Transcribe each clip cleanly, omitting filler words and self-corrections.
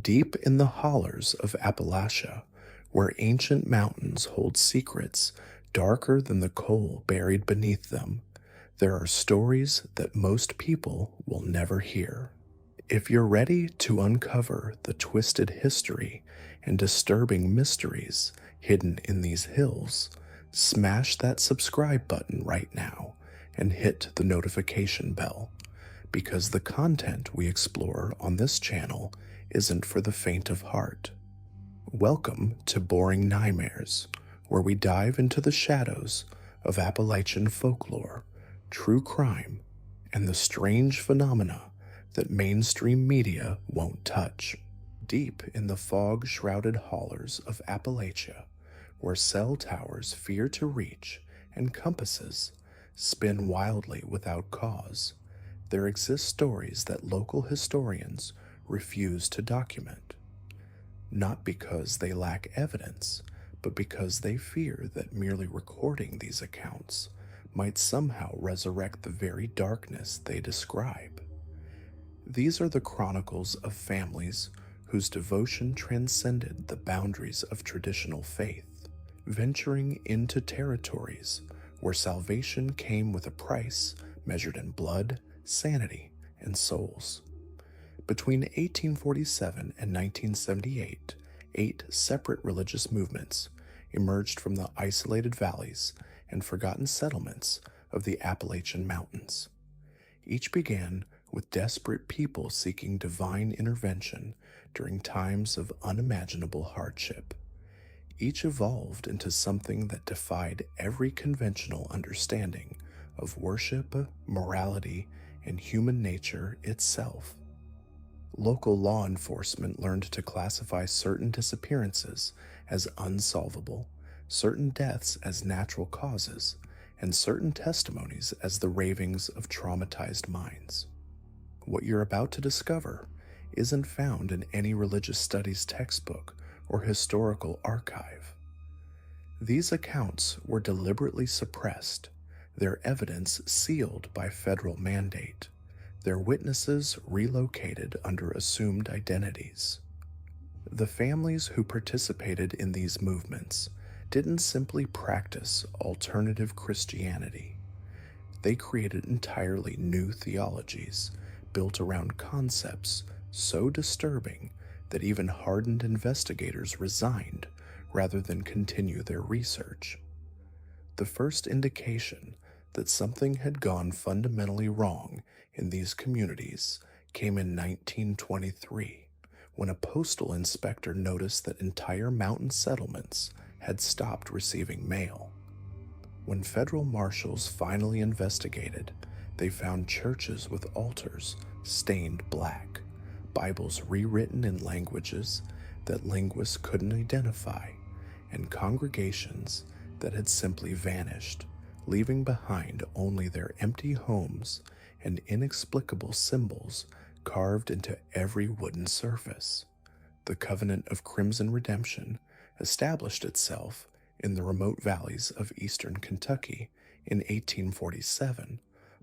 Deep in the hollers of Appalachia, where ancient mountains hold secrets darker than the coal buried beneath them, there are stories that most people will never hear. If you're ready to uncover the twisted history and disturbing mysteries hidden in these hills, smash that subscribe button right now and hit the notification bell, because the content we explore on this channel isn't for the faint of heart. Welcome to Boring Nightmares, where we dive into the shadows of Appalachian folklore, true crime, and the strange phenomena that mainstream media won't touch. Deep in the fog-shrouded hollers of Appalachia, where cell towers fear to reach and compasses spin wildly without cause, there exist stories that local historians refuse to document. Not because they lack evidence, but because they fear that merely recording these accounts might somehow resurrect the very darkness they describe. These are the chronicles of families whose devotion transcended the boundaries of traditional faith, venturing into territories where salvation came with a price measured in blood, sanity, and souls. Between 1847 and 1978, 8 separate religious movements emerged from the isolated valleys and forgotten settlements of the Appalachian Mountains. Each began with desperate people seeking divine intervention during times of unimaginable hardship. Each evolved into something that defied every conventional understanding of worship, morality, and human nature itself. Local law enforcement learned to classify certain disappearances as unsolvable, certain deaths as natural causes, and certain testimonies as the ravings of traumatized minds. What you're about to discover isn't found in any religious studies textbook or historical archive. These accounts were deliberately suppressed, their evidence sealed by federal mandate, their witnesses relocated under assumed identities. The families who participated in these movements didn't simply practice alternative Christianity. They created entirely new theologies built around concepts so disturbing that even hardened investigators resigned rather than continue their research. The first indication that something had gone fundamentally wrong in these communities came in 1923, when a postal inspector noticed that entire mountain settlements had stopped receiving mail. When federal marshals finally investigated, they found churches with altars stained black, Bibles rewritten in languages that linguists couldn't identify, and congregations that had simply vanished, leaving behind only their empty homes and inexplicable symbols carved into every wooden surface. The covenant of crimson redemption established itself in the remote valleys of eastern Kentucky in 1847,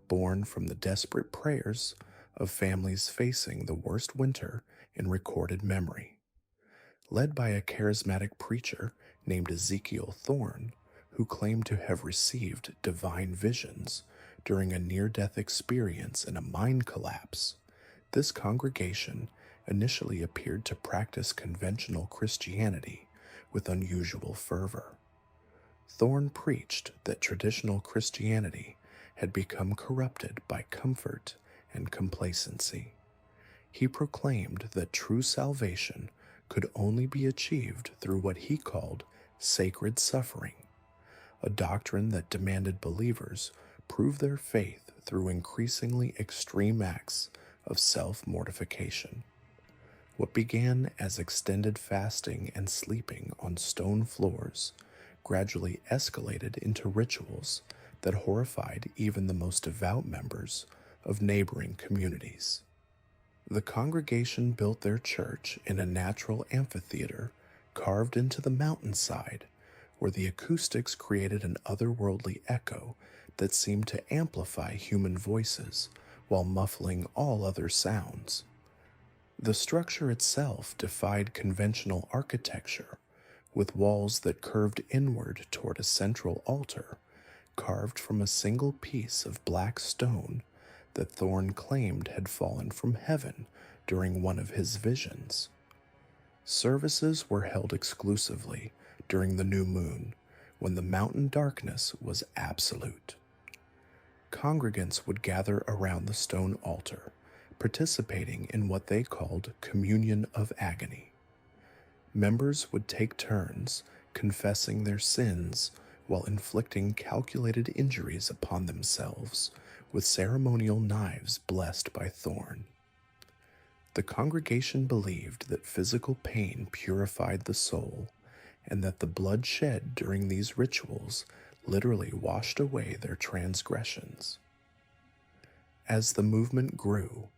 born from the desperate prayers of families facing the worst winter in recorded memory. Led by a charismatic preacher named Ezekiel Thorne, who claimed to have received divine visions during a near-death experience in a mine collapse, this congregation initially appeared to practice conventional Christianity with unusual fervor. Thorne preached that traditional Christianity had become corrupted by comfort and complacency. He proclaimed that true salvation could only be achieved through what he called sacred suffering, a doctrine that demanded believers prove their faith through increasingly extreme acts of self-mortification. What began as extended fasting and sleeping on stone floors gradually escalated into rituals that horrified even the most devout members of neighboring communities. The congregation built their church in a natural amphitheater carved into the mountainside, where the acoustics created an otherworldly echo that seemed to amplify human voices while muffling all other sounds. The structure itself defied conventional architecture, with walls that curved inward toward a central altar, carved from a single piece of black stone that Thorne claimed had fallen from heaven during one of his visions. Services were held exclusively during the new moon, when the mountain darkness was absolute. Congregants would gather around the stone altar, participating in what they called communion of agony. Members would take turns confessing their sins while inflicting calculated injuries upon themselves with ceremonial knives blessed by Thorne. The congregation believed that physical pain purified the soul, and that the blood shed during these rituals literally washed away their transgressions. As the movement grew,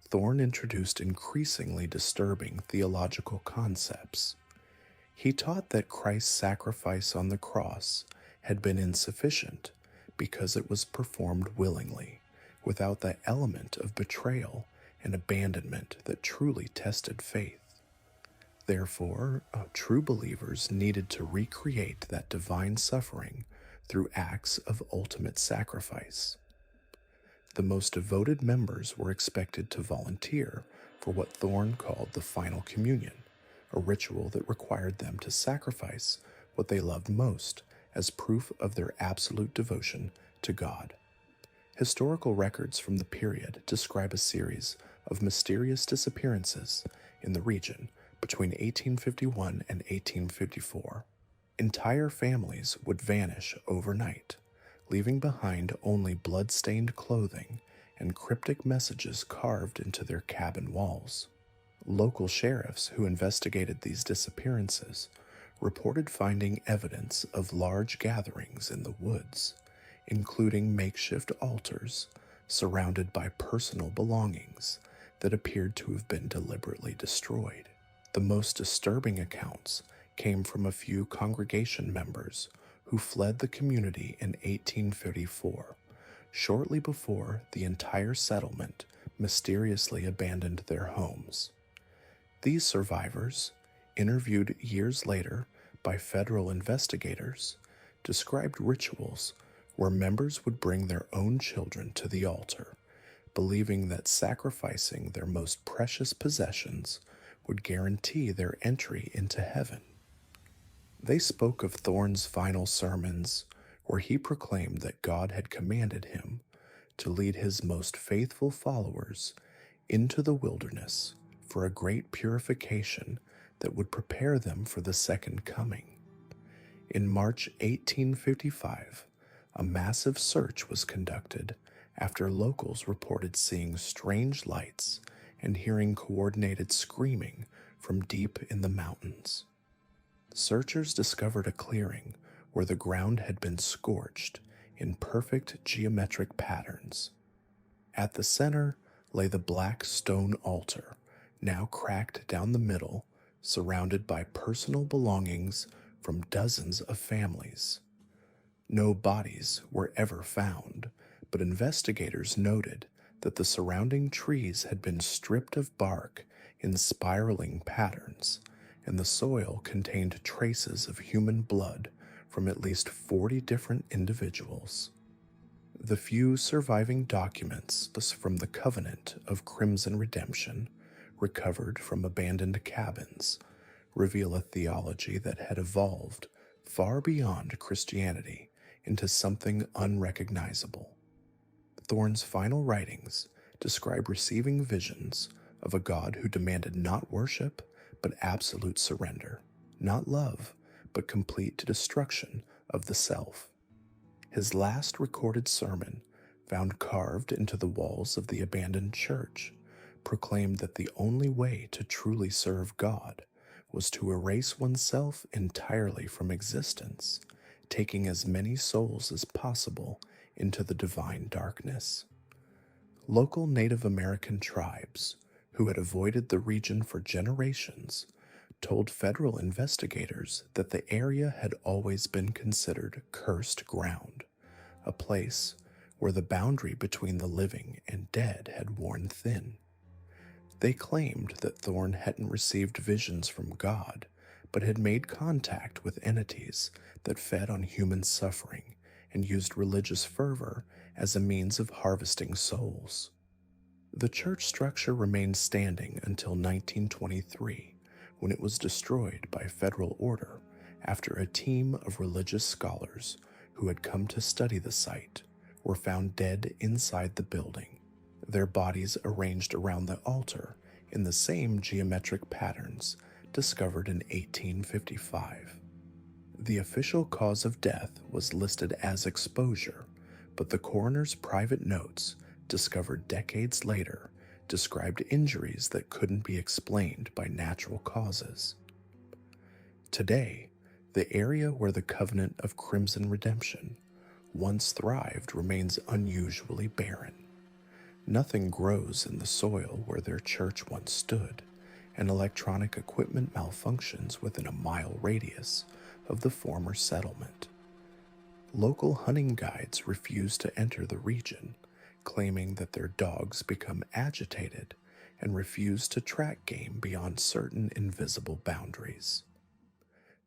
Thorne introduced increasingly disturbing theological concepts. He taught that Christ's sacrifice on the cross had been insufficient because it was performed willingly, without the element of betrayal and abandonment that truly tested faith. Therefore, true believers needed to recreate that divine suffering through acts of ultimate sacrifice. The most devoted members were expected to volunteer for what Thorne called the final communion, a ritual that required them to sacrifice what they loved most as proof of their absolute devotion to God. Historical records from the period describe a series of mysterious disappearances in the region between 1851 and 1854. Entire families would vanish overnight, leaving behind only blood-stained clothing and cryptic messages carved into their cabin walls. Local sheriffs who investigated these disappearances reported finding evidence of large gatherings in the woods, including makeshift altars surrounded by personal belongings that appeared to have been deliberately destroyed. The most disturbing accounts came from a few congregation members who fled the community in 1854, shortly before the entire settlement mysteriously abandoned their homes. These survivors, interviewed years later by federal investigators, described rituals where members would bring their own children to the altar, believing that sacrificing their most precious possessions would guarantee their entry into heaven. They spoke of Thorne's final sermons, where he proclaimed that God had commanded him to lead his most faithful followers into the wilderness for a great purification that would prepare them for the second coming. In March 1855, a massive search was conducted after locals reported seeing strange lights and hearing coordinated screaming from deep in the mountains. Searchers discovered a clearing where the ground had been scorched in perfect geometric patterns. At the center lay the black stone altar, now cracked down the middle, surrounded by personal belongings from dozens of families. No bodies were ever found, but investigators noted that the surrounding trees had been stripped of bark in spiraling patterns, and the soil contained traces of human blood from at least 40 different individuals. The few surviving documents from the Covenant of Crimson Redemption, recovered from abandoned cabins, reveal a theology that had evolved far beyond Christianity into something unrecognizable. Thorne's final writings describe receiving visions of a God who demanded not worship, but absolute surrender, not love, but complete destruction of the self. His last recorded sermon, found carved into the walls of the abandoned church, proclaimed that the only way to truly serve God was to erase oneself entirely from existence, taking as many souls as possible into the divine darkness. Local Native American tribes, who had avoided the region for generations, told federal investigators that the area had always been considered cursed ground, a place where the boundary between the living and dead had worn thin. They claimed that Thorne hadn't received visions from God, but had made contact with entities that fed on human suffering and used religious fervor as a means of harvesting souls. The church structure remained standing until 1923, when it was destroyed by federal order after a team of religious scholars who had come to study the site were found dead inside the building, their bodies arranged around the altar in the same geometric patterns discovered in 1855. The official cause of death was listed as exposure, but the coroner's private notes, discovered decades later, described injuries that couldn't be explained by natural causes. Today, the area where the Covenant of Crimson Redemption once thrived remains unusually barren. Nothing grows in the soil where their church once stood, and electronic equipment malfunctions within a mile radius of the former settlement. Local hunting guides refuse to enter the region, claiming that their dogs become agitated and refuse to track game beyond certain invisible boundaries.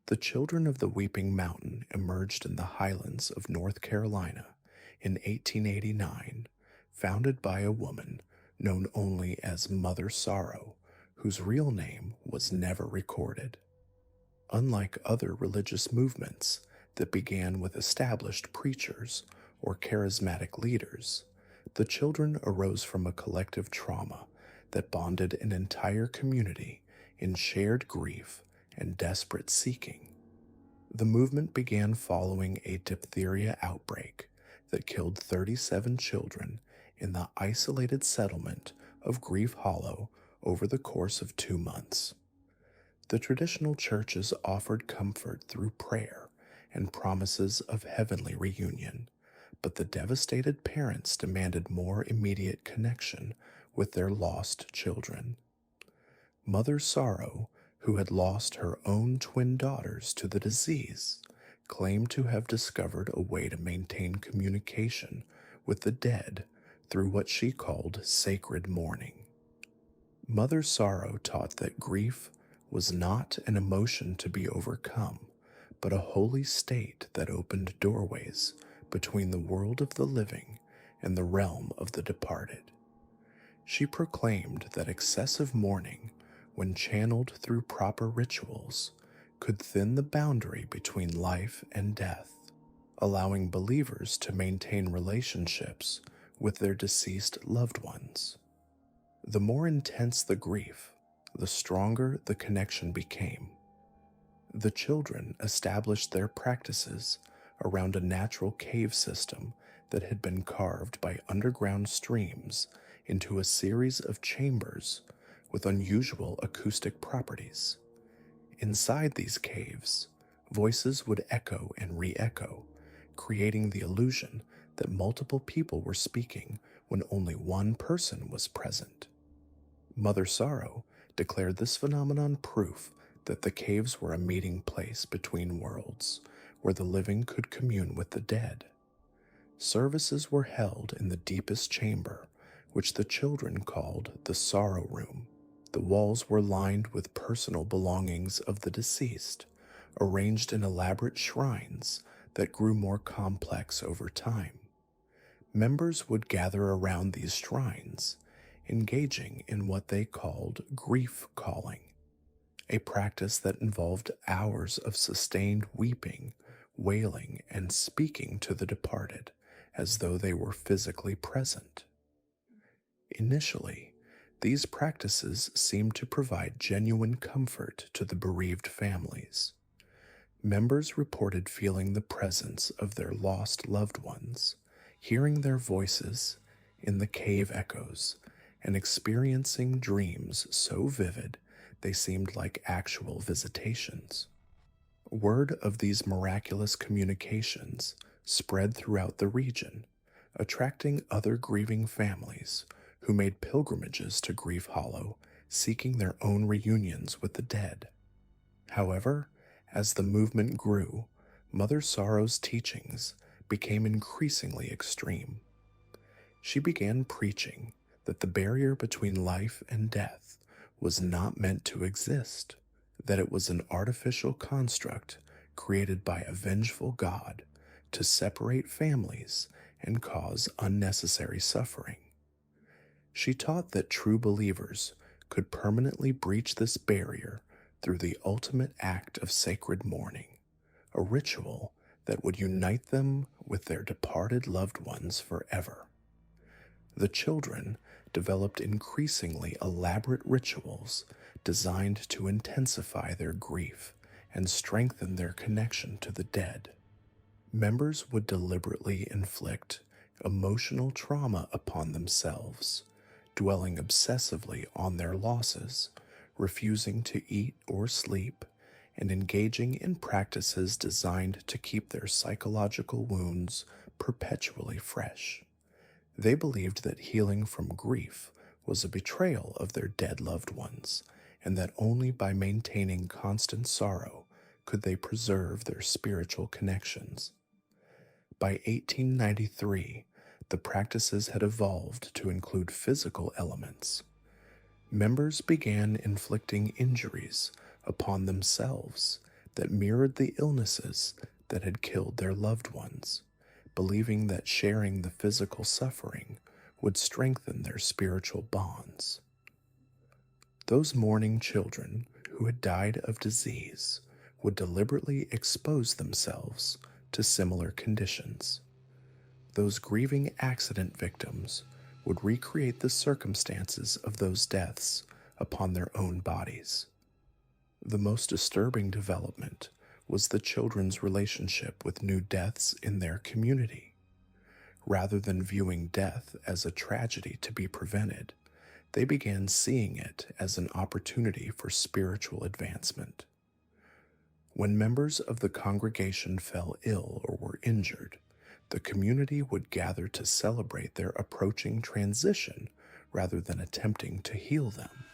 The Children of the Weeping Mountain emerged in the highlands of North Carolina in 1889, founded by a woman known only as Mother Sorrow, whose real name was never recorded. Unlike other religious movements that began with established preachers or charismatic leaders, the children arose from a collective trauma that bonded an entire community in shared grief and desperate seeking. The movement began following a diphtheria outbreak that killed 37 children in the isolated settlement of Grief Hollow over the course of 2 months. The traditional churches offered comfort through prayer and promises of heavenly reunion, but the devastated parents demanded more immediate connection with their lost children. Mother Sorrow, who had lost her own twin daughters to the disease, claimed to have discovered a way to maintain communication with the dead through what she called sacred mourning. Mother Sorrow taught that grief was not an emotion to be overcome, but a holy state that opened doorways between the world of the living and the realm of the departed. She proclaimed that excessive mourning, when channeled through proper rituals, could thin the boundary between life and death, allowing believers to maintain relationships with their deceased loved ones. The more intense the grief, the stronger the connection became. The children established their practices around a natural cave system that had been carved by underground streams into a series of chambers with unusual acoustic properties. Inside these caves, voices would echo and re-echo, creating the illusion that multiple people were speaking when only one person was present. Mother Sorrow declared this phenomenon proof that the caves were a meeting place between worlds, where the living could commune with the dead. Services were held in the deepest chamber, which the children called the Sorrow Room. The walls were lined with personal belongings of the deceased, arranged in elaborate shrines that grew more complex over time. Members would gather around these shrines, engaging in what they called grief calling, a practice that involved hours of sustained weeping, wailing, and speaking to the departed as though they were physically present. Initially, these practices seemed to provide genuine comfort to the bereaved families. Members reported feeling the presence of their lost loved ones, hearing their voices in the cave echoes, and experiencing dreams so vivid they seemed like actual visitations. Word of these miraculous communications spread throughout the region, attracting other grieving families who made pilgrimages to Grief Hollow, seeking their own reunions with the dead. However, as the movement grew, Mother Sorrow's teachings became increasingly extreme. She began preaching that the barrier between life and death was not meant to exist, that it was an artificial construct created by a vengeful God to separate families and cause unnecessary suffering. She taught that true believers could permanently breach this barrier through the ultimate act of sacred mourning, a ritual that would unite them with their departed loved ones forever. The children developed increasingly elaborate rituals designed to intensify their grief and strengthen their connection to the dead. Members would deliberately inflict emotional trauma upon themselves, dwelling obsessively on their losses, refusing to eat or sleep, and engaging in practices designed to keep their psychological wounds perpetually fresh. They believed that healing from grief was a betrayal of their dead loved ones, and that only by maintaining constant sorrow could they preserve their spiritual connections. By 1893, the practices had evolved to include physical elements. Members began inflicting injuries upon themselves that mirrored the illnesses that had killed their loved ones, believing that sharing the physical suffering would strengthen their spiritual bonds. Those mourning children who had died of disease would deliberately expose themselves to similar conditions. Those grieving accident victims would recreate the circumstances of those deaths upon their own bodies. The most disturbing development was the children's relationship with new deaths in their community. Rather than viewing death as a tragedy to be prevented, they began seeing it as an opportunity for spiritual advancement. When members of the congregation fell ill or were injured, the community would gather to celebrate their approaching transition rather than attempting to heal them.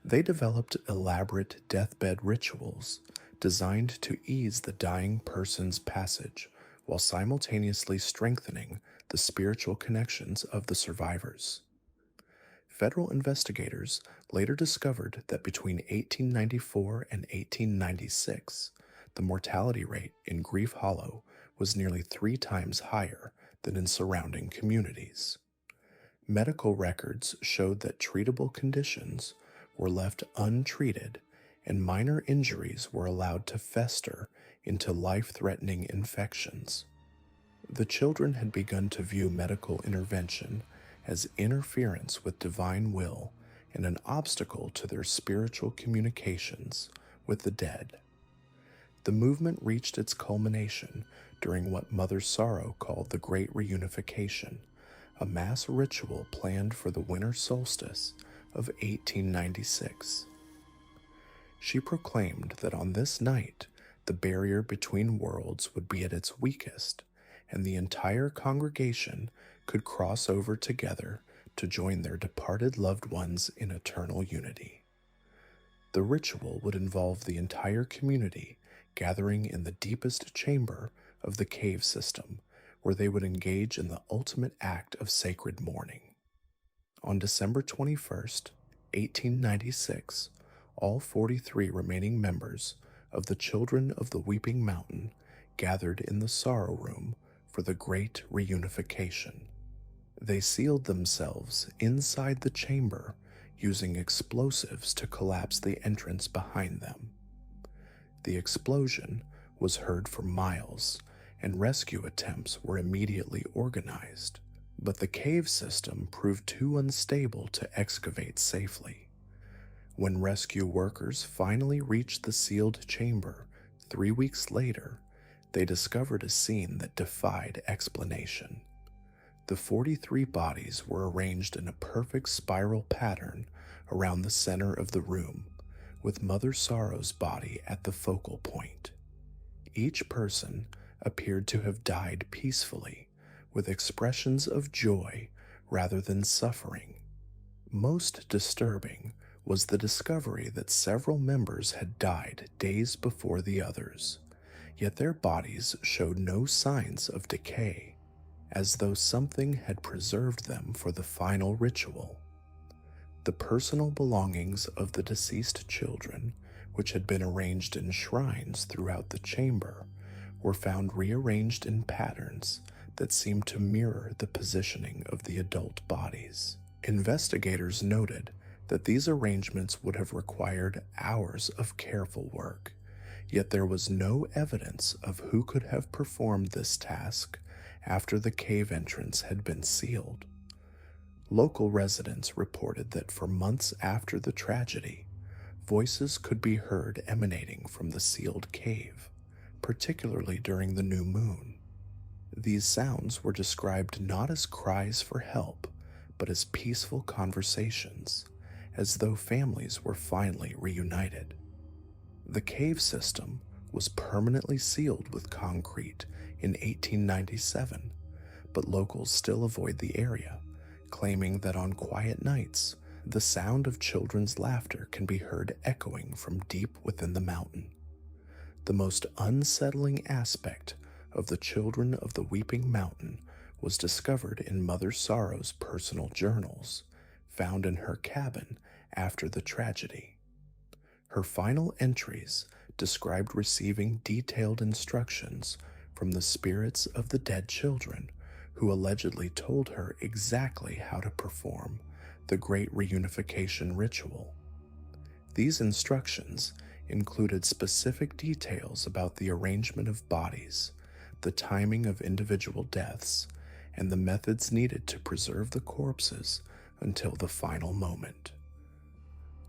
They developed elaborate deathbed rituals designed to ease the dying person's passage while simultaneously strengthening the spiritual connections of the survivors. Federal investigators later discovered that between 1894 and 1896, the mortality rate in Grief Hollow was nearly 3 times higher than in surrounding communities. Medical records showed that treatable conditions were left untreated and minor injuries were allowed to fester into life-threatening infections. The children had begun to view medical intervention as interference with divine will and an obstacle to their spiritual communications with the dead. The movement reached its culmination during what Mother Sorrow called the Great Reunification, a mass ritual planned for the winter solstice of 1896. She proclaimed that on this night, the barrier between worlds would be at its weakest, and the entire congregation could cross over together to join their departed loved ones in eternal unity. The ritual would involve the entire community gathering in the deepest chamber of the cave system, where they would engage in the ultimate act of sacred mourning. On December 21st, 1896, all 43 remaining members of the Children of the Weeping Mountain gathered in the sorrow room for the Great Reunification. They sealed themselves inside the chamber using explosives to collapse the entrance behind them. The explosion was heard for miles, and rescue attempts were immediately organized, but the cave system proved too unstable to excavate safely. When rescue workers finally reached the sealed chamber 3 weeks later, they discovered a scene that defied explanation. The 43 bodies were arranged in a perfect spiral pattern around the center of the room, with Mother Sorrow's body at the focal point. Each person appeared to have died peacefully, with expressions of joy rather than suffering. Most disturbing was the discovery that several members had died days before the others, yet their bodies showed no signs of decay. as though something had preserved them for the final ritual. The personal belongings of the deceased children, which had been arranged in shrines throughout the chamber, were found rearranged in patterns that seemed to mirror the positioning of the adult bodies. Investigators noted that these arrangements would have required hours of careful work, yet there was no evidence of who could have performed this task after the cave entrance had been sealed. Local residents reported that for months after the tragedy, voices could be heard emanating from the sealed cave, particularly during the new moon. These sounds were described not as cries for help, but as peaceful conversations, as though families were finally reunited. The cave system was permanently sealed with concrete in 1897, but locals still avoid the area, claiming that on quiet nights, the sound of children's laughter can be heard echoing from deep within the mountain. The most unsettling aspect of the Children of the Weeping Mountain was discovered in Mother Sorrow's personal journals, found in her cabin after the tragedy. Her final entries described receiving detailed instructions from the spirits of the dead children, who allegedly told her exactly how to perform the Great Reunification ritual. These instructions included specific details about the arrangement of bodies, the timing of individual deaths, and the methods needed to preserve the corpses until the final moment.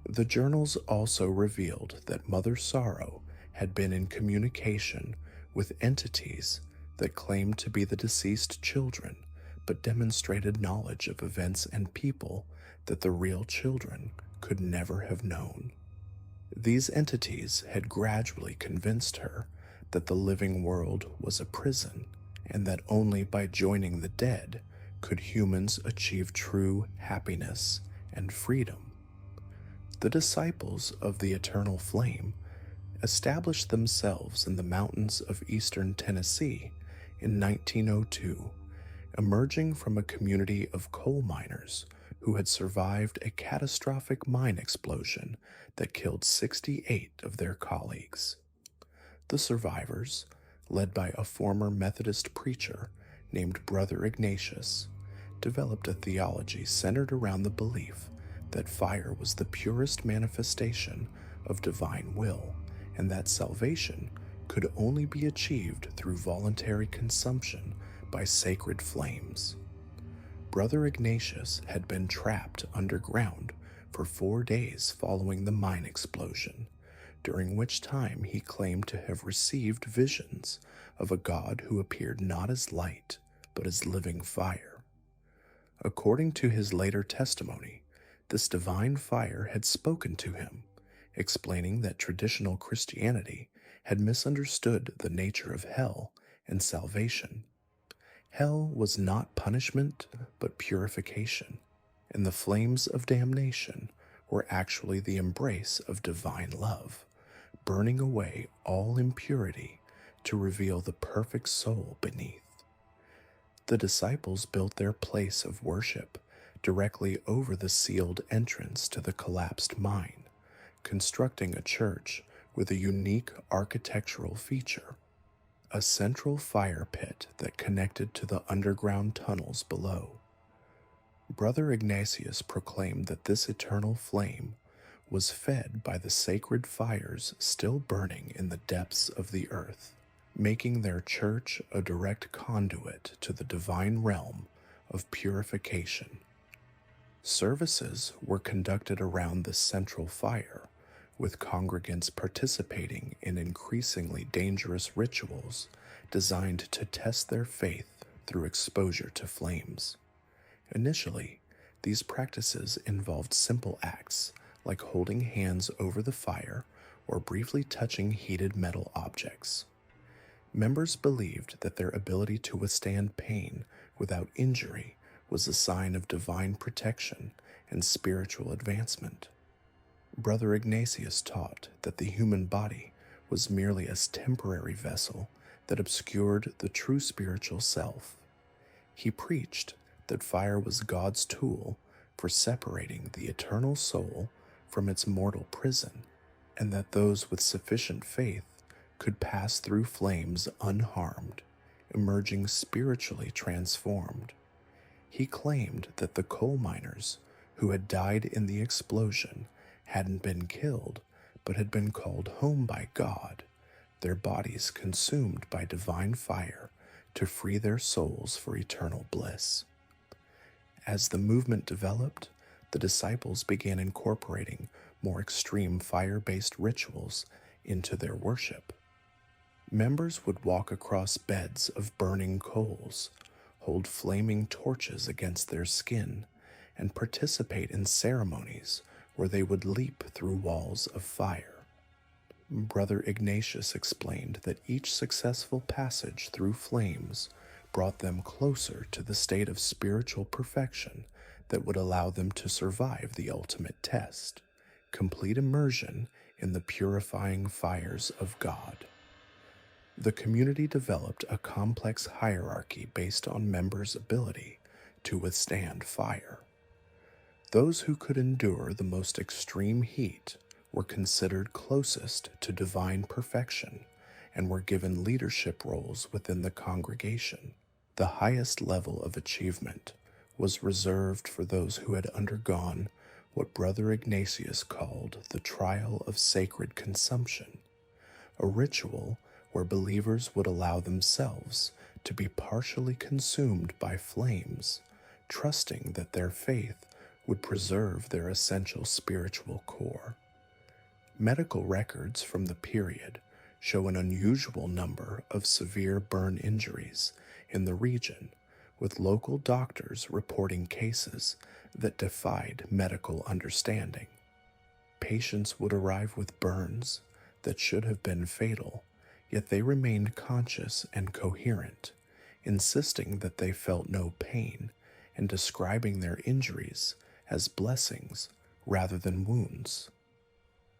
The journals also revealed that Mother Sorrow had been in communication with entities that claimed to be the deceased children, but demonstrated knowledge of events and people that the real children could never have known. These entities had gradually convinced her that the living world was a prison, and that only by joining the dead could humans achieve true happiness and freedom. The disciples of the Eternal Flame established themselves in the mountains of eastern Tennessee in 1902, emerging from a community of coal miners who had survived a catastrophic mine explosion that killed 68 of their colleagues. The survivors, led by a former Methodist preacher named Brother Ignatius, developed a theology centered around the belief that fire was the purest manifestation of divine will, and that salvation could only be achieved through voluntary consumption by sacred flames. Brother Ignatius had been trapped underground for 4 days following the mine explosion, during which time he claimed to have received visions of a God who appeared not as light, but as living fire. According to his later testimony, this divine fire had spoken to him, explaining that traditional Christianity had misunderstood the nature of hell and salvation. Hell was not punishment, but purification, and the flames of damnation were actually the embrace of divine love, burning away all impurity to reveal the perfect soul beneath. The disciples built their place of worship directly over the sealed entrance to the collapsed mine, constructing a church with a unique architectural feature: a central fire pit that connected to the underground tunnels below. Brother Ignatius proclaimed that this eternal flame was fed by the sacred fires still burning in the depths of the earth, making their church a direct conduit to the divine realm of purification. Services were conducted around the central fire, with congregants participating in increasingly dangerous rituals designed to test their faith through exposure to flames. Initially, these practices involved simple acts like holding hands over the fire or briefly touching heated metal objects. Members believed that their ability to withstand pain without injury was a sign of divine protection and spiritual advancement. Brother Ignatius taught that the human body was merely a temporary vessel that obscured the true spiritual self. He preached that fire was God's tool for separating the eternal soul from its mortal prison, and that those with sufficient faith could pass through flames unharmed, emerging spiritually transformed. He claimed that the coal miners who had died in the explosion hadn't been killed, but had been called home by God, their bodies consumed by divine fire to free their souls for eternal bliss. As the movement developed, the disciples began incorporating more extreme fire-based rituals into their worship. Members would walk across beds of burning coals, hold flaming torches against their skin, and participate in ceremonies where they would leap through walls of fire. Brother Ignatius explained that each successful passage through flames brought them closer to the state of spiritual perfection that would allow them to survive the ultimate test, complete immersion in the purifying fires of God. The community developed a complex hierarchy based on members' ability to withstand fire. Those who could endure the most extreme heat were considered closest to divine perfection and were given leadership roles within the congregation. The highest level of achievement was reserved for those who had undergone what Brother Ignatius called the trial of sacred consumption, a ritual where believers would allow themselves to be partially consumed by flames, trusting that their faith would preserve their essential spiritual core. Medical records from the period show an unusual number of severe burn injuries in the region, with local doctors reporting cases that defied medical understanding. Patients would arrive with burns that should have been fatal, yet they remained conscious and coherent, insisting that they felt no pain and describing their injuries as blessings rather than wounds.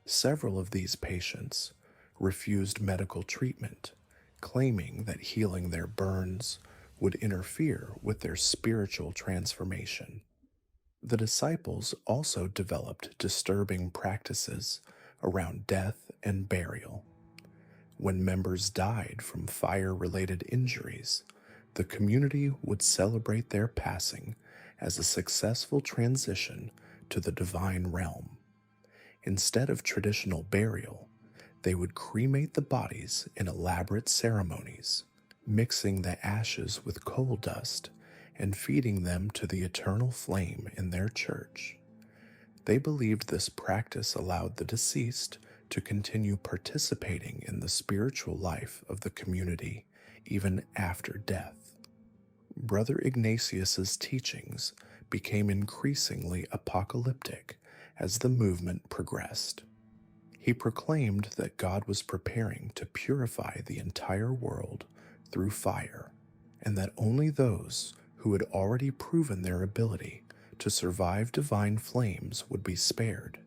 Several of these patients refused medical treatment, claiming that healing their burns would interfere with their spiritual transformation. The disciples also developed disturbing practices around death and burial. When members died from fire-related injuries, the community would celebrate their passing as a successful transition to the divine realm. Instead of traditional burial, they would cremate the bodies in elaborate ceremonies, mixing the ashes with coal dust and feeding them to the eternal flame in their church. They believed this practice allowed the deceased to continue participating in the spiritual life of the community even after death. Brother Ignatius's teachings became increasingly apocalyptic as the movement progressed. He proclaimed that God was preparing to purify the entire world through fire, and that only those who had already proven their ability to survive divine flames would be spared.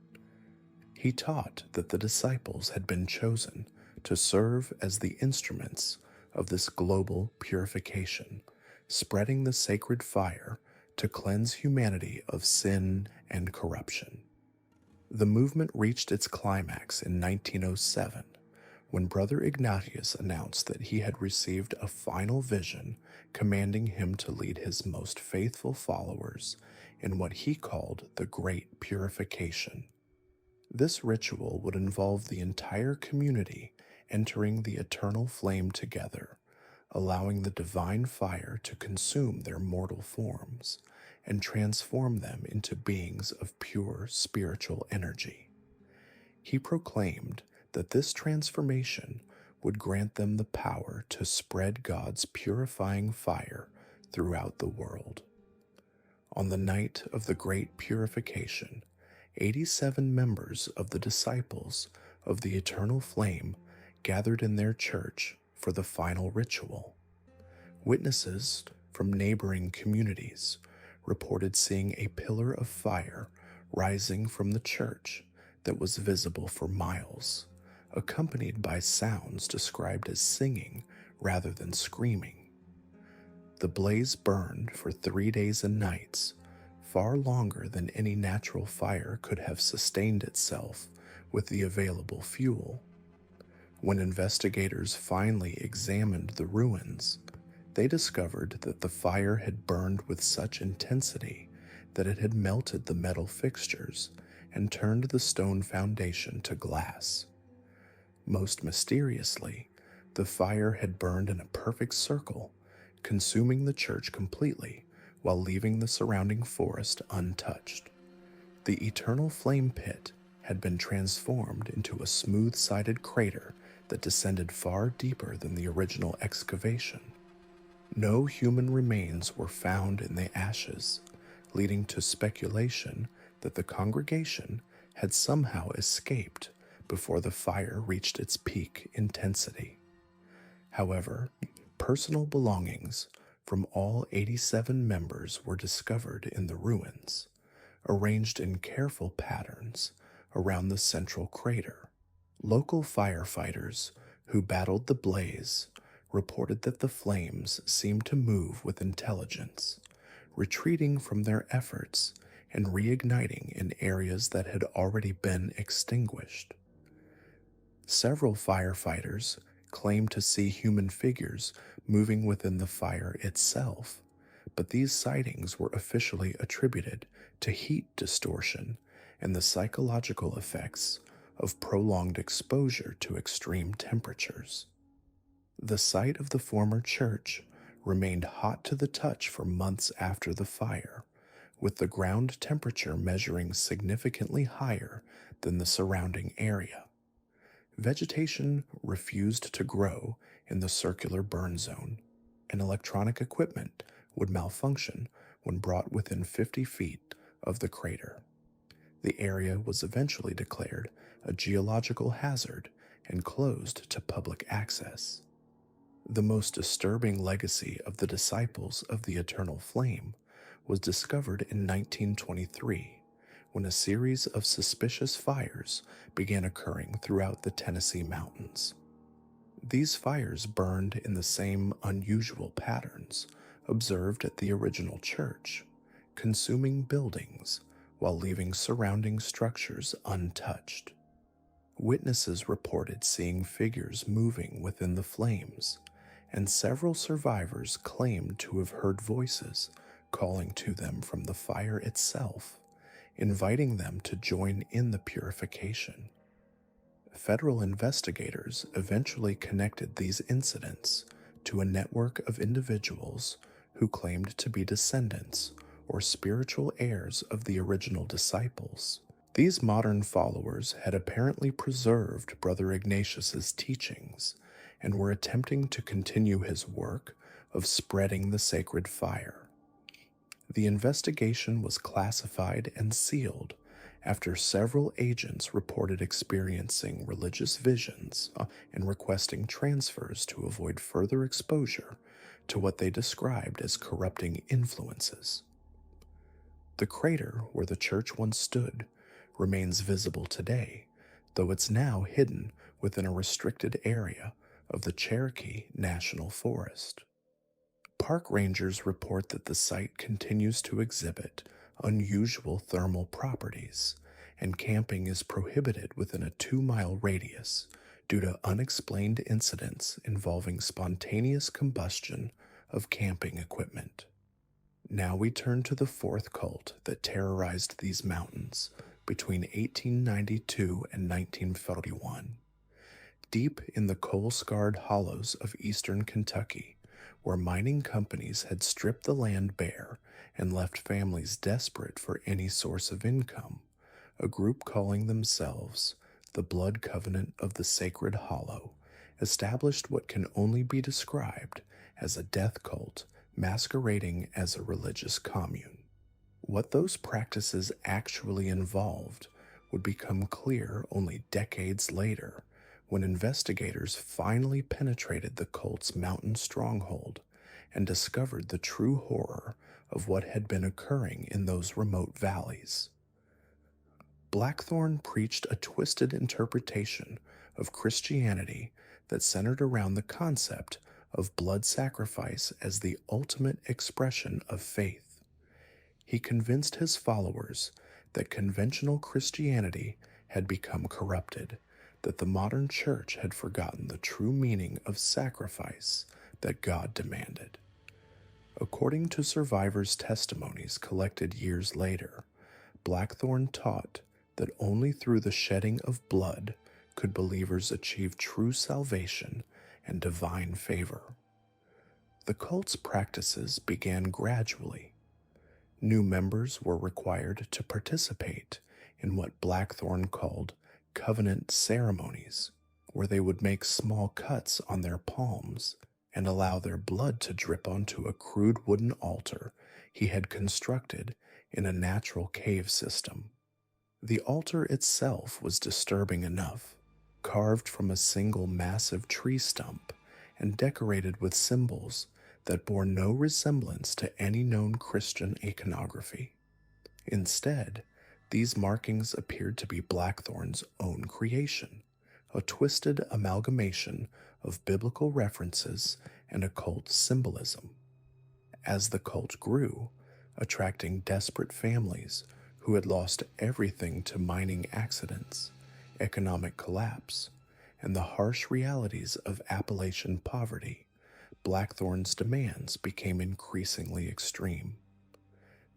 He taught that the disciples had been chosen to serve as the instruments of this global purification, spreading the sacred fire to cleanse humanity of sin and corruption. The movement reached its climax in 1907, when Brother Ignatius announced that he had received a final vision commanding him to lead his most faithful followers in what he called the Great Purification. This ritual would involve the entire community entering the eternal flame together, allowing the divine fire to consume their mortal forms and transform them into beings of pure spiritual energy. He proclaimed that this transformation would grant them the power to spread God's purifying fire throughout the world. On the night of the Great Purification, 87 members of the disciples of the eternal flame gathered in their church for the final ritual. Witnesses from neighboring communities reported seeing a pillar of fire rising from the church that was visible for miles, accompanied by sounds described as singing rather than screaming. The blaze burned for 3 days and nights, far longer than any natural fire could have sustained itself with the available fuel. When investigators finally examined the ruins, they discovered that the fire had burned with such intensity that it had melted the metal fixtures and turned the stone foundation to glass. Most mysteriously, the fire had burned in a perfect circle, consuming the church completely while leaving the surrounding forest untouched. The eternal flame pit had been transformed into a smooth-sided crater that descended far deeper than the original excavation. No human remains were found in the ashes, leading to speculation that the congregation had somehow escaped before the fire reached its peak intensity. However, personal belongings from all 87 members were discovered in the ruins, arranged in careful patterns around the central crater. Local firefighters who battled the blaze reported that the flames seemed to move with intelligence, retreating from their efforts and reigniting in areas that had already been extinguished. Several firefighters claimed to see human figures moving within the fire itself, but these sightings were officially attributed to heat distortion and the psychological effects of prolonged exposure to extreme temperatures. The site of the former church remained hot to the touch for months after the fire, with the ground temperature measuring significantly higher than the surrounding area. Vegetation refused to grow in the circular burn zone, and electronic equipment would malfunction when brought within 50 feet of the crater. The area was eventually declared a geological hazard and closed to public access. The most disturbing legacy of the disciples of the eternal flame was discovered in 1923, when a series of suspicious fires began occurring throughout the Tennessee mountains. These fires burned in the same unusual patterns observed at the original church, consuming buildings while leaving surrounding structures untouched. Witnesses reported seeing figures moving within the flames, and several survivors claimed to have heard voices calling to them from the fire itself, inviting them to join in the purification. Federal investigators eventually connected these incidents to a network of individuals who claimed to be descendants or spiritual heirs of the original disciples. These modern followers had apparently preserved Brother Ignatius's teachings and were attempting to continue his work of spreading the sacred fire. The investigation was classified and sealed after several agents reported experiencing religious visions and requesting transfers to avoid further exposure to what they described as corrupting influences. The crater where the church once stood remains visible today, though it's now hidden within a restricted area of the Cherokee National Forest. Park rangers report that the site continues to exhibit unusual thermal properties, and camping is prohibited within a 2-mile radius due to unexplained incidents involving spontaneous combustion of camping equipment. Now we turn to the fourth cult that terrorized these mountains between 1892 and 1941. Deep in the coal-scarred hollows of eastern Kentucky, where mining companies had stripped the land bare and left families desperate for any source of income, a group calling themselves the Blood Covenant of the Sacred Hollow established what can only be described as a death cult masquerading as a religious commune. What those practices actually involved would become clear only decades later, when investigators finally penetrated the cult's mountain stronghold and discovered the true horror of what had been occurring in those remote valleys. Blackthorne preached a twisted interpretation of Christianity that centered around the concept of blood sacrifice as the ultimate expression of faith. He convinced his followers that conventional Christianity had become corrupted, that the modern church had forgotten the true meaning of sacrifice that God demanded. According to survivors' testimonies collected years later, Blackthorne taught that only through the shedding of blood could believers achieve true salvation and divine favor. The cult's practices began gradually. New members were required to participate in what Blackthorne called covenant ceremonies, where they would make small cuts on their palms and allow their blood to drip onto a crude wooden altar he had constructed in a natural cave system. The altar itself was disturbing enough, carved from a single massive tree stump and decorated with symbols that bore no resemblance to any known Christian iconography. Instead, these markings appeared to be Blackthorne's own creation, a twisted amalgamation of biblical references and occult symbolism. As the cult grew, attracting desperate families who had lost everything to mining accidents, economic collapse, and the harsh realities of Appalachian poverty, Blackthorne's demands became increasingly extreme.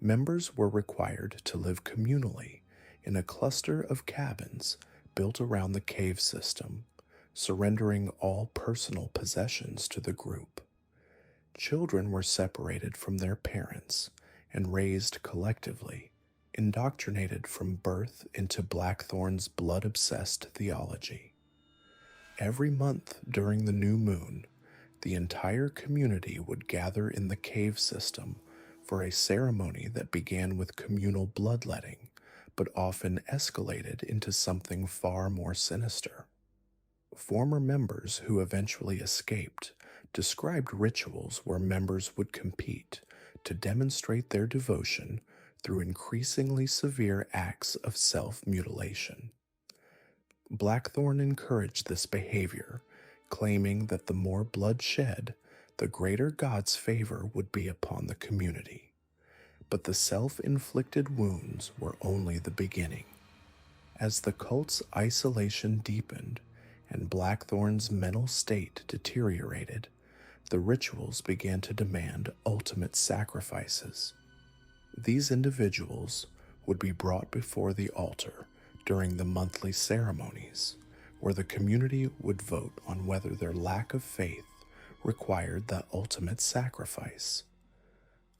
Members were required to live communally in a cluster of cabins built around the cave system, surrendering all personal possessions to the group. Children were separated from their parents and raised collectively, indoctrinated from birth into Blackthorne's blood-obsessed theology. Every month during the new moon, the entire community would gather in the cave system for a ceremony that began with communal bloodletting, but often escalated into something far more sinister. Former members who eventually escaped described rituals where members would compete to demonstrate their devotion through increasingly severe acts of self-mutilation. Blackthorne encouraged this behavior, claiming that the more blood shed, the greater God's favor would be upon the community. But the self-inflicted wounds were only the beginning. As the cult's isolation deepened and Blackthorne's mental state deteriorated, the rituals began to demand ultimate sacrifices. These individuals would be brought before the altar during the monthly ceremonies, where the community would vote on whether their lack of faith required the ultimate sacrifice.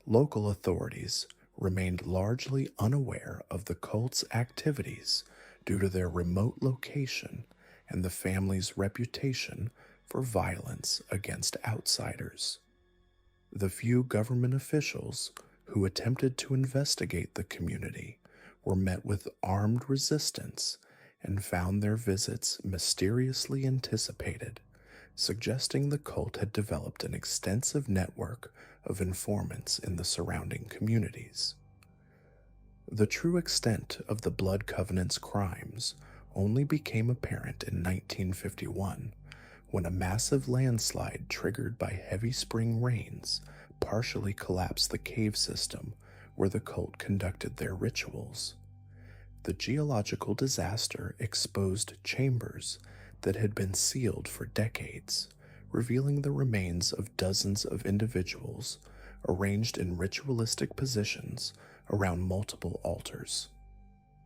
Local authorities remained largely unaware of the cult's activities due to their remote location and the family's reputation for violence against outsiders. The few government officials who attempted to investigate the community were met with armed resistance and found their visits mysteriously anticipated, suggesting the cult had developed an extensive network of informants in the surrounding communities. The true extent of the Blood Covenant's crimes only became apparent in 1951, when a massive landslide triggered by heavy spring rains partially collapsed the cave system where the cult conducted their rituals. The geological disaster exposed chambers that had been sealed for decades, revealing the remains of dozens of individuals arranged in ritualistic positions around multiple altars.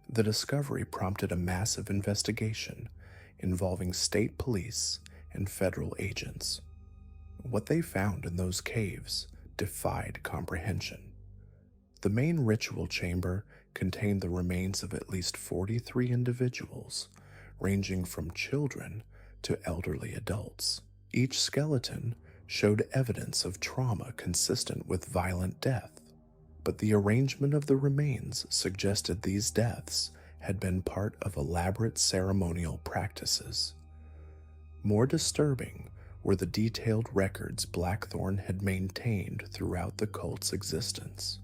The discovery prompted a massive investigation involving state police and federal agents. What they found in those caves defied comprehension. The main ritual chamber contained the remains of at least 43 individuals, ranging from children to elderly adults. Each skeleton showed evidence of trauma consistent with violent death, but the arrangement of the remains suggested these deaths had been part of elaborate ceremonial practices. More disturbing were the detailed records Blackthorne had maintained throughout the cult's existence.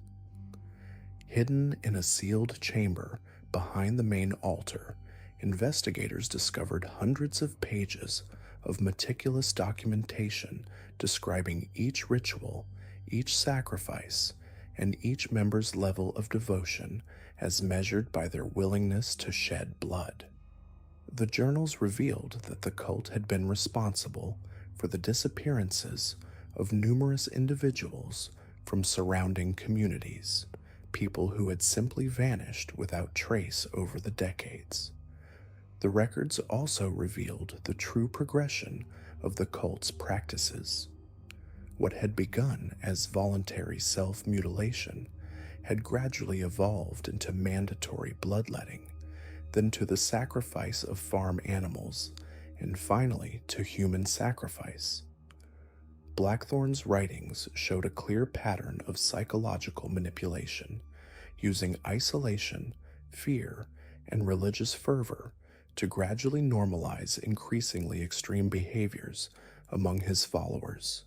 Hidden in a sealed chamber behind the main altar, investigators discovered hundreds of pages of meticulous documentation describing each ritual, each sacrifice, and each member's level of devotion as measured by their willingness to shed blood. The journals revealed that the cult had been responsible for the disappearances of numerous individuals from surrounding communities, people who had simply vanished without trace over the decades. The records also revealed the true progression of the cult's practices. What had begun as voluntary self-mutilation had gradually evolved into mandatory bloodletting, then to the sacrifice of farm animals, and finally to human sacrifice. Blackthorne's writings showed a clear pattern of psychological manipulation, using isolation, fear, and religious fervor to gradually normalize increasingly extreme behaviors among his followers.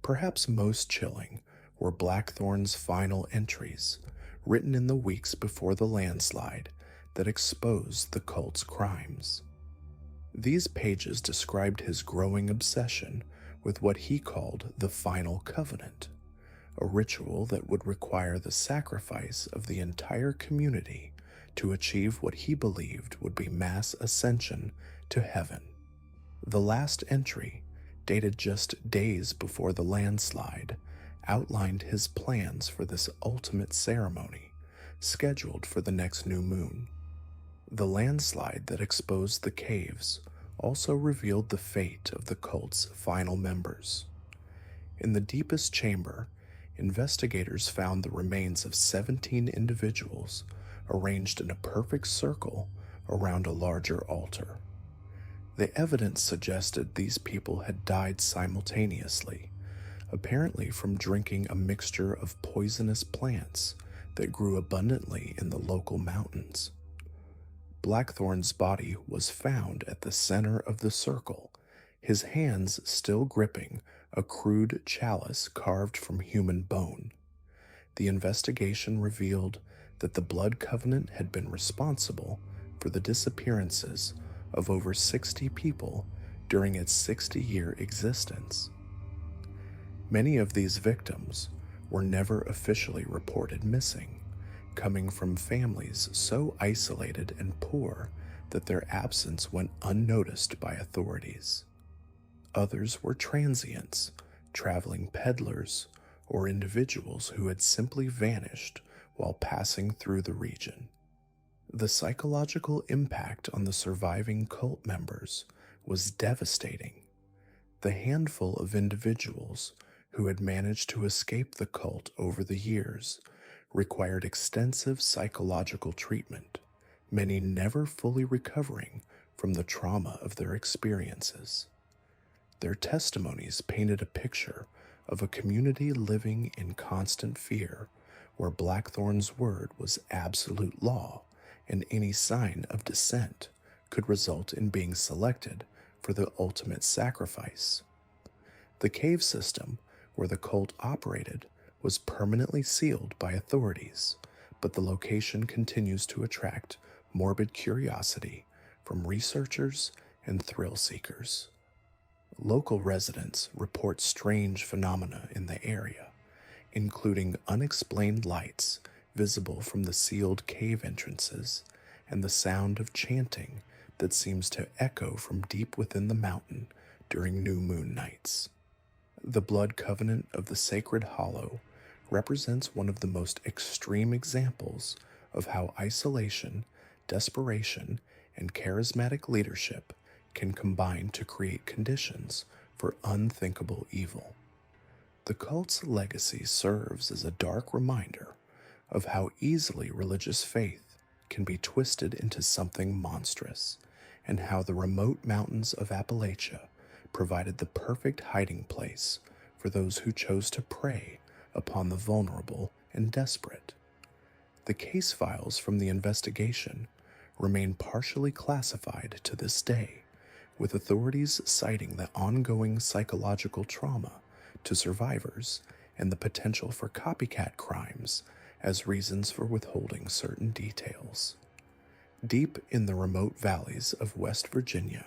Perhaps most chilling were Blackthorne's final entries, written in the weeks before the landslide, that exposed the cult's crimes. These pages described his growing obsession with what he called the Final Covenant, a ritual that would require the sacrifice of the entire community to achieve what he believed would be mass ascension to heaven. The last entry, dated just days before the landslide, outlined his plans for this ultimate ceremony, scheduled for the next new moon. The landslide that exposed the caves also revealed the fate of the cult's final members. In the deepest chamber, investigators found the remains of 17 individuals arranged in a perfect circle around a larger altar. The evidence suggested these people had died simultaneously, apparently from drinking a mixture of poisonous plants that grew abundantly in the local mountains. Blackthorne's body was found at the center of the circle, his hands still gripping a crude chalice carved from human bone. The investigation revealed that the blood covenant had been responsible for the disappearances of over 60 people during its 60-year existence. Many of these victims were never officially reported missing, coming from families so isolated and poor that their absence went unnoticed by authorities. Others were transients, traveling peddlers, or individuals who had simply vanished while passing through the region. The psychological impact on the surviving cult members was devastating. The handful of individuals who had managed to escape the cult over the years required extensive psychological treatment, many never fully recovering from the trauma of their experiences. Their testimonies painted a picture of a community living in constant fear, where Blackthorne's word was absolute law, and any sign of dissent could result in being selected for the ultimate sacrifice. The cave system where the cult operated was permanently sealed by authorities, but the location continues to attract morbid curiosity from researchers and thrill seekers. Local residents report strange phenomena in the area, including unexplained lights visible from the sealed cave entrances and the sound of chanting that seems to echo from deep within the mountain during new moon nights. The blood covenant of the Sacred Hollow represents one of the most extreme examples of how isolation, desperation, and charismatic leadership can combine to create conditions for unthinkable evil. The cult's legacy serves as a dark reminder of how easily religious faith can be twisted into something monstrous, and how the remote mountains of Appalachia provided the perfect hiding place for those who chose to prey upon the vulnerable and desperate. The case files from the investigation remain partially classified to this day, with authorities citing the ongoing psychological trauma to survivors and the potential for copycat crimes as reasons for withholding certain details. Deep in the remote valleys of West Virginia,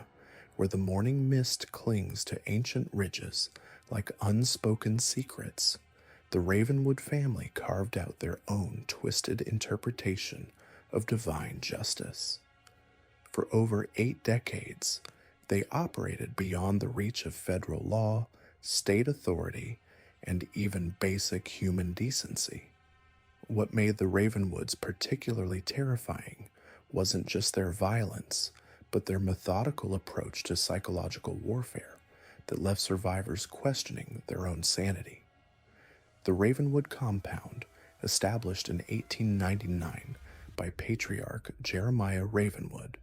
where the morning mist clings to ancient ridges like unspoken secrets, the Ravenwood family carved out their own twisted interpretation of divine justice. For over 8 decades, they operated beyond the reach of federal law, state authority, and even basic human decency. What made the Ravenwoods particularly terrifying wasn't just their violence, but their methodical approach to psychological warfare that left survivors questioning their own sanity. The Ravenwood compound, established in 1899 by Patriarch Jeremiah Ravenwood,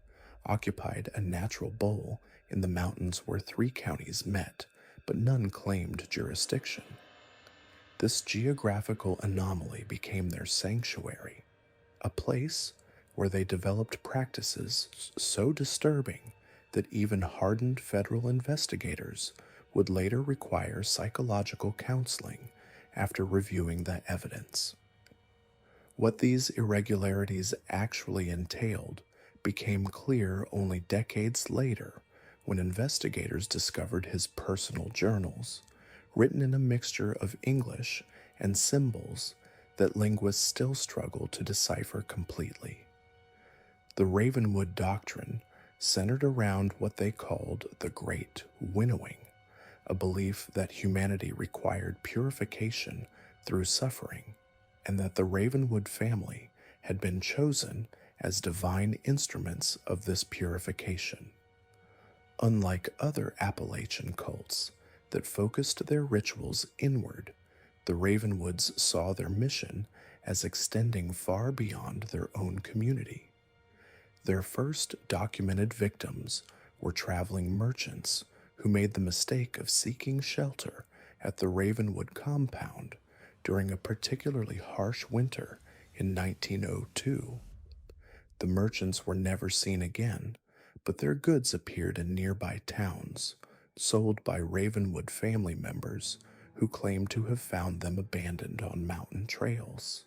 occupied a natural bowl in the mountains where 3 counties met, but none claimed jurisdiction. This geographical anomaly became their sanctuary, a place where they developed practices so disturbing that even hardened federal investigators would later require psychological counseling after reviewing the evidence. What these irregularities actually entailed became clear only decades later when investigators discovered his personal journals, written in a mixture of English and symbols that linguists still struggle to decipher completely. The Ravenwood doctrine centered around what they called the Great Winnowing, a belief that humanity required purification through suffering, and that the Ravenwood family had been chosen as divine instruments of this purification. Unlike other Appalachian cults that focused their rituals inward, the Ravenwoods saw their mission as extending far beyond their own community. Their first documented victims were traveling merchants who made the mistake of seeking shelter at the Ravenwood compound during a particularly harsh winter in 1902. The merchants were never seen again, but their goods appeared in nearby towns, sold by Ravenwood family members who claimed to have found them abandoned on mountain trails.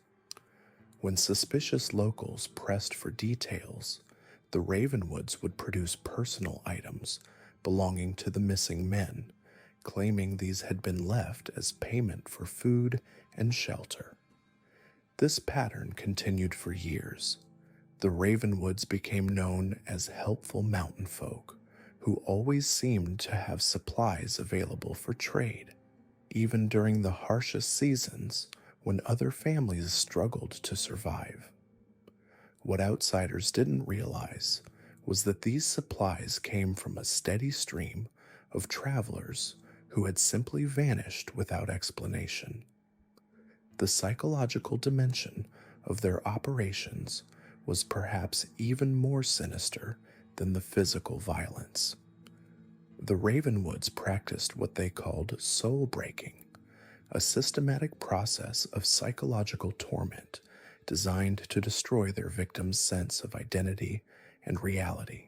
When suspicious locals pressed for details, the Ravenwoods would produce personal items belonging to the missing men, claiming these had been left as payment for food and shelter. This pattern continued for years. The Ravenwoods became known as helpful mountain folk, who always seemed to have supplies available for trade, even during the harshest seasons when other families struggled to survive. What outsiders didn't realize was that these supplies came from a steady stream of travelers who had simply vanished without explanation. The psychological dimension of their operations was perhaps even more sinister than the physical violence. The Ravenwoods practiced what they called soul breaking, a systematic process of psychological torment designed to destroy their victims' sense of identity and reality.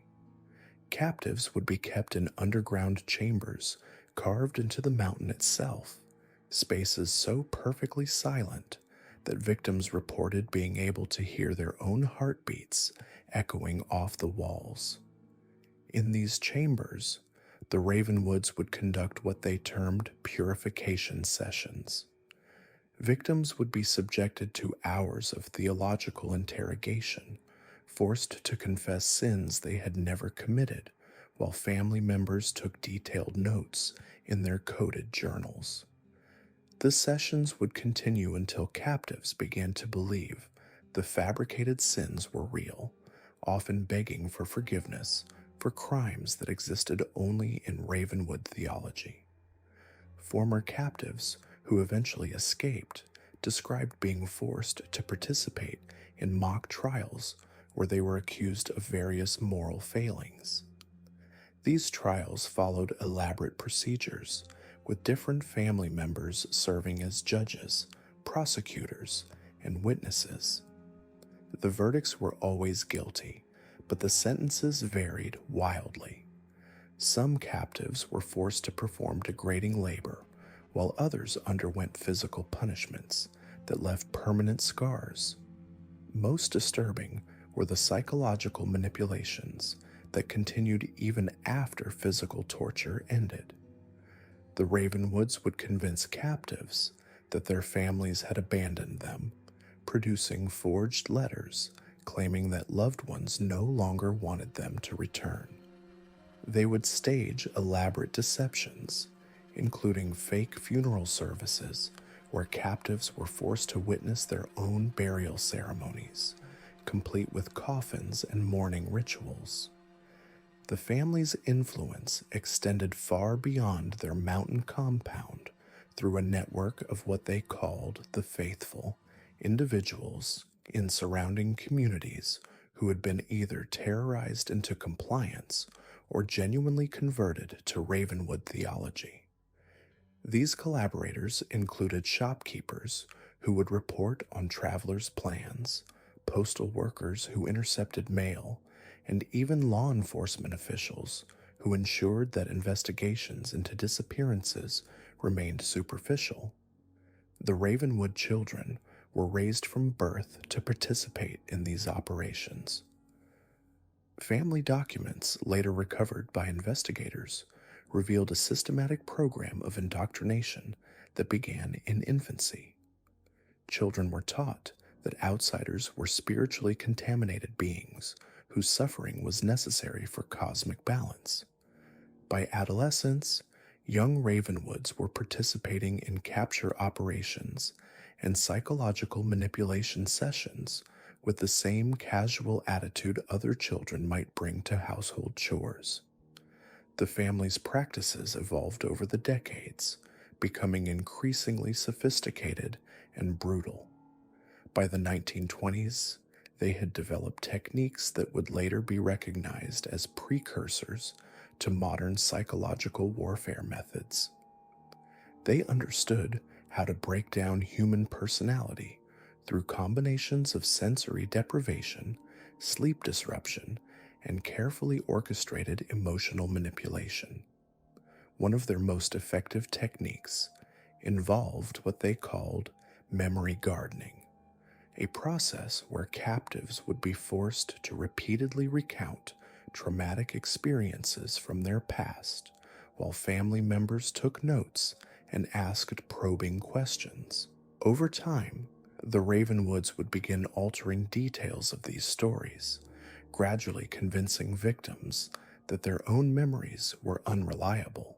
Captives would be kept in underground chambers carved into the mountain itself, spaces so perfectly silent that victims reported being able to hear their own heartbeats echoing off the walls. In these chambers, the Ravenwoods would conduct what they termed purification sessions. Victims would be subjected to hours of theological interrogation, forced to confess sins they had never committed, while family members took detailed notes in their coded journals. The sessions would continue until captives began to believe the fabricated sins were real, often begging for forgiveness for crimes that existed only in Ravenwood theology. Former captives who eventually escaped described being forced to participate in mock trials where they were accused of various moral failings. These trials followed elaborate procedures, with different family members serving as judges, prosecutors, and witnesses. The verdicts were always guilty, but the sentences varied wildly. Some captives were forced to perform degrading labor, while others underwent physical punishments that left permanent scars. Most disturbing were the psychological manipulations that continued even after physical torture ended. The Ravenwoods would convince captives that their families had abandoned them, producing forged letters claiming that loved ones no longer wanted them to return. They would stage elaborate deceptions, including fake funeral services where captives were forced to witness their own burial ceremonies, complete with coffins and mourning rituals. The family's influence extended far beyond their mountain compound through a network of what they called the faithful, individuals in surrounding communities who had been either terrorized into compliance or genuinely converted to Ravenwood theology. These collaborators included shopkeepers who would report on travelers' plans, postal workers who intercepted mail, and even law enforcement officials who ensured that investigations into disappearances remained superficial. The Ravenwood children were raised from birth to participate in these operations. Family documents later recovered by investigators revealed a systematic program of indoctrination that began in infancy. Children were taught that outsiders were spiritually contaminated beings whose suffering was necessary for cosmic balance. By adolescence, young Ravenwoods were participating in capture operations and psychological manipulation sessions with the same casual attitude other children might bring to household chores. The family's practices evolved over the decades, becoming increasingly sophisticated and brutal. By the 1920s, they had developed techniques that would later be recognized as precursors to modern psychological warfare methods. They understood how to break down human personality through combinations of sensory deprivation, sleep disruption, and carefully orchestrated emotional manipulation. One of their most effective techniques involved what they called memory gardening, a process where captives would be forced to repeatedly recount traumatic experiences from their past, while family members took notes and asked probing questions. Over time, the Ravenwoods would begin altering details of these stories, gradually convincing victims that their own memories were unreliable.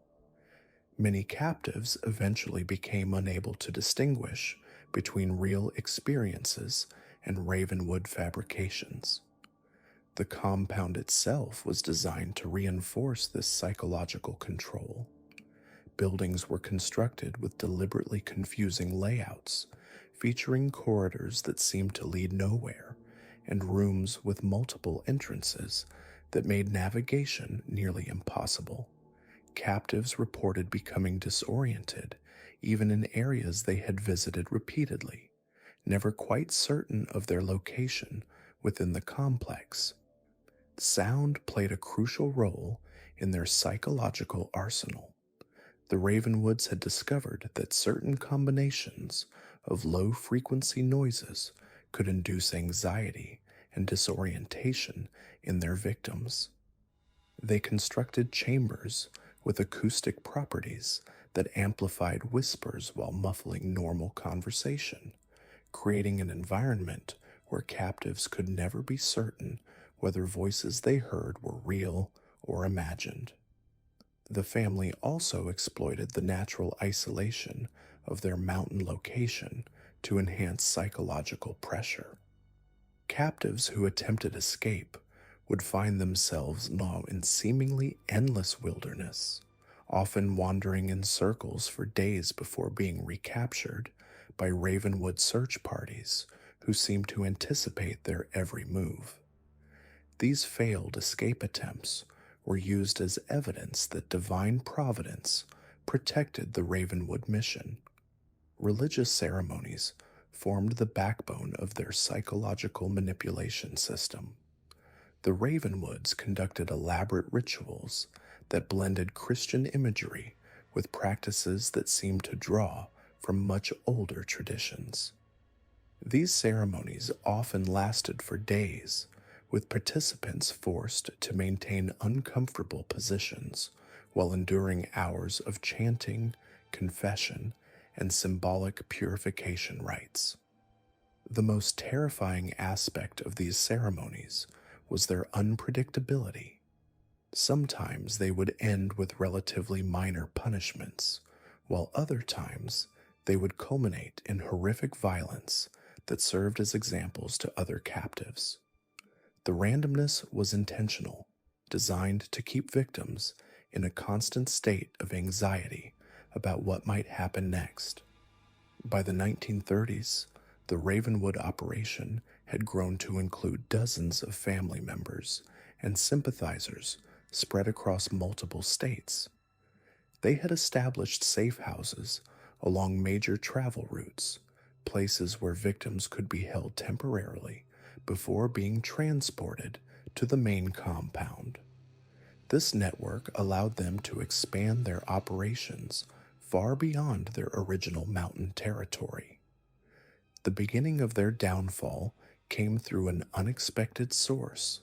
Many captives eventually became unable to distinguish between real experiences and Ravenwood fabrications. The compound itself was designed to reinforce this psychological control. Buildings were constructed with deliberately confusing layouts, featuring corridors that seemed to lead nowhere, and rooms with multiple entrances that made navigation nearly impossible. Captives reported becoming disoriented, even in areas they had visited repeatedly, never quite certain of their location within the complex. Sound played a crucial role in their psychological arsenal. The Ravenwoods had discovered that certain combinations of low-frequency noises could induce anxiety and disorientation in their victims. They constructed chambers with acoustic properties that amplified whispers while muffling normal conversation, creating an environment where captives could never be certain whether voices they heard were real or imagined. The family also exploited the natural isolation of their mountain location to enhance psychological pressure. Captives who attempted escape would find themselves now in seemingly endless wilderness, often wandering in circles for days before being recaptured by Ravenwood search parties who seemed to anticipate their every move. These failed escape attempts were used as evidence that divine providence protected the Ravenwood mission. Religious ceremonies formed the backbone of their psychological manipulation system. The Ravenwoods conducted elaborate rituals that blended Christian imagery with practices that seemed to draw from much older traditions. These ceremonies often lasted for days, with participants forced to maintain uncomfortable positions while enduring hours of chanting, confession, and symbolic purification rites. The most terrifying aspect of these ceremonies was their unpredictability. Sometimes they would end with relatively minor punishments, while other times they would culminate in horrific violence that served as examples to other captives. The randomness was intentional, designed to keep victims in a constant state of anxiety about what might happen next. By the 1930s, the Ravenwood operation had grown to include dozens of family members and sympathizers spread across multiple states. They had established safe houses along major travel routes, places where victims could be held temporarily before being transported to the main compound. This network allowed them to expand their operations far beyond their original mountain territory. The beginning of their downfall came through an unexpected source,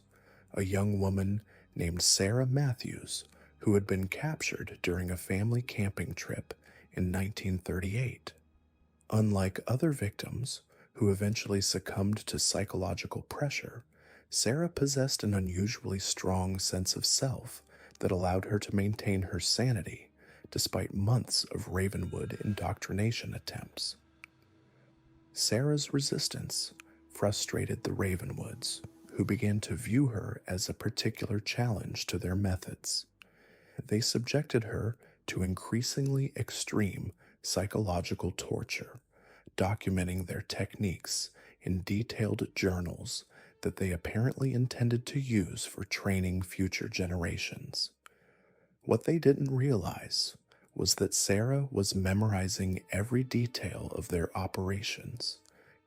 a young woman named Sarah Matthews, who had been captured during a family camping trip in 1938. Unlike other victims who eventually succumbed to psychological pressure, Sarah possessed an unusually strong sense of self that allowed her to maintain her sanity despite months of Ravenwood indoctrination attempts. Sarah's resistance frustrated the Ravenwoods, who began to view her as a particular challenge to their methods. They subjected her to increasingly extreme psychological torture, documenting their techniques in detailed journals that they apparently intended to use for training future generations. What they didn't realize was that Sarah was memorizing every detail of their operations,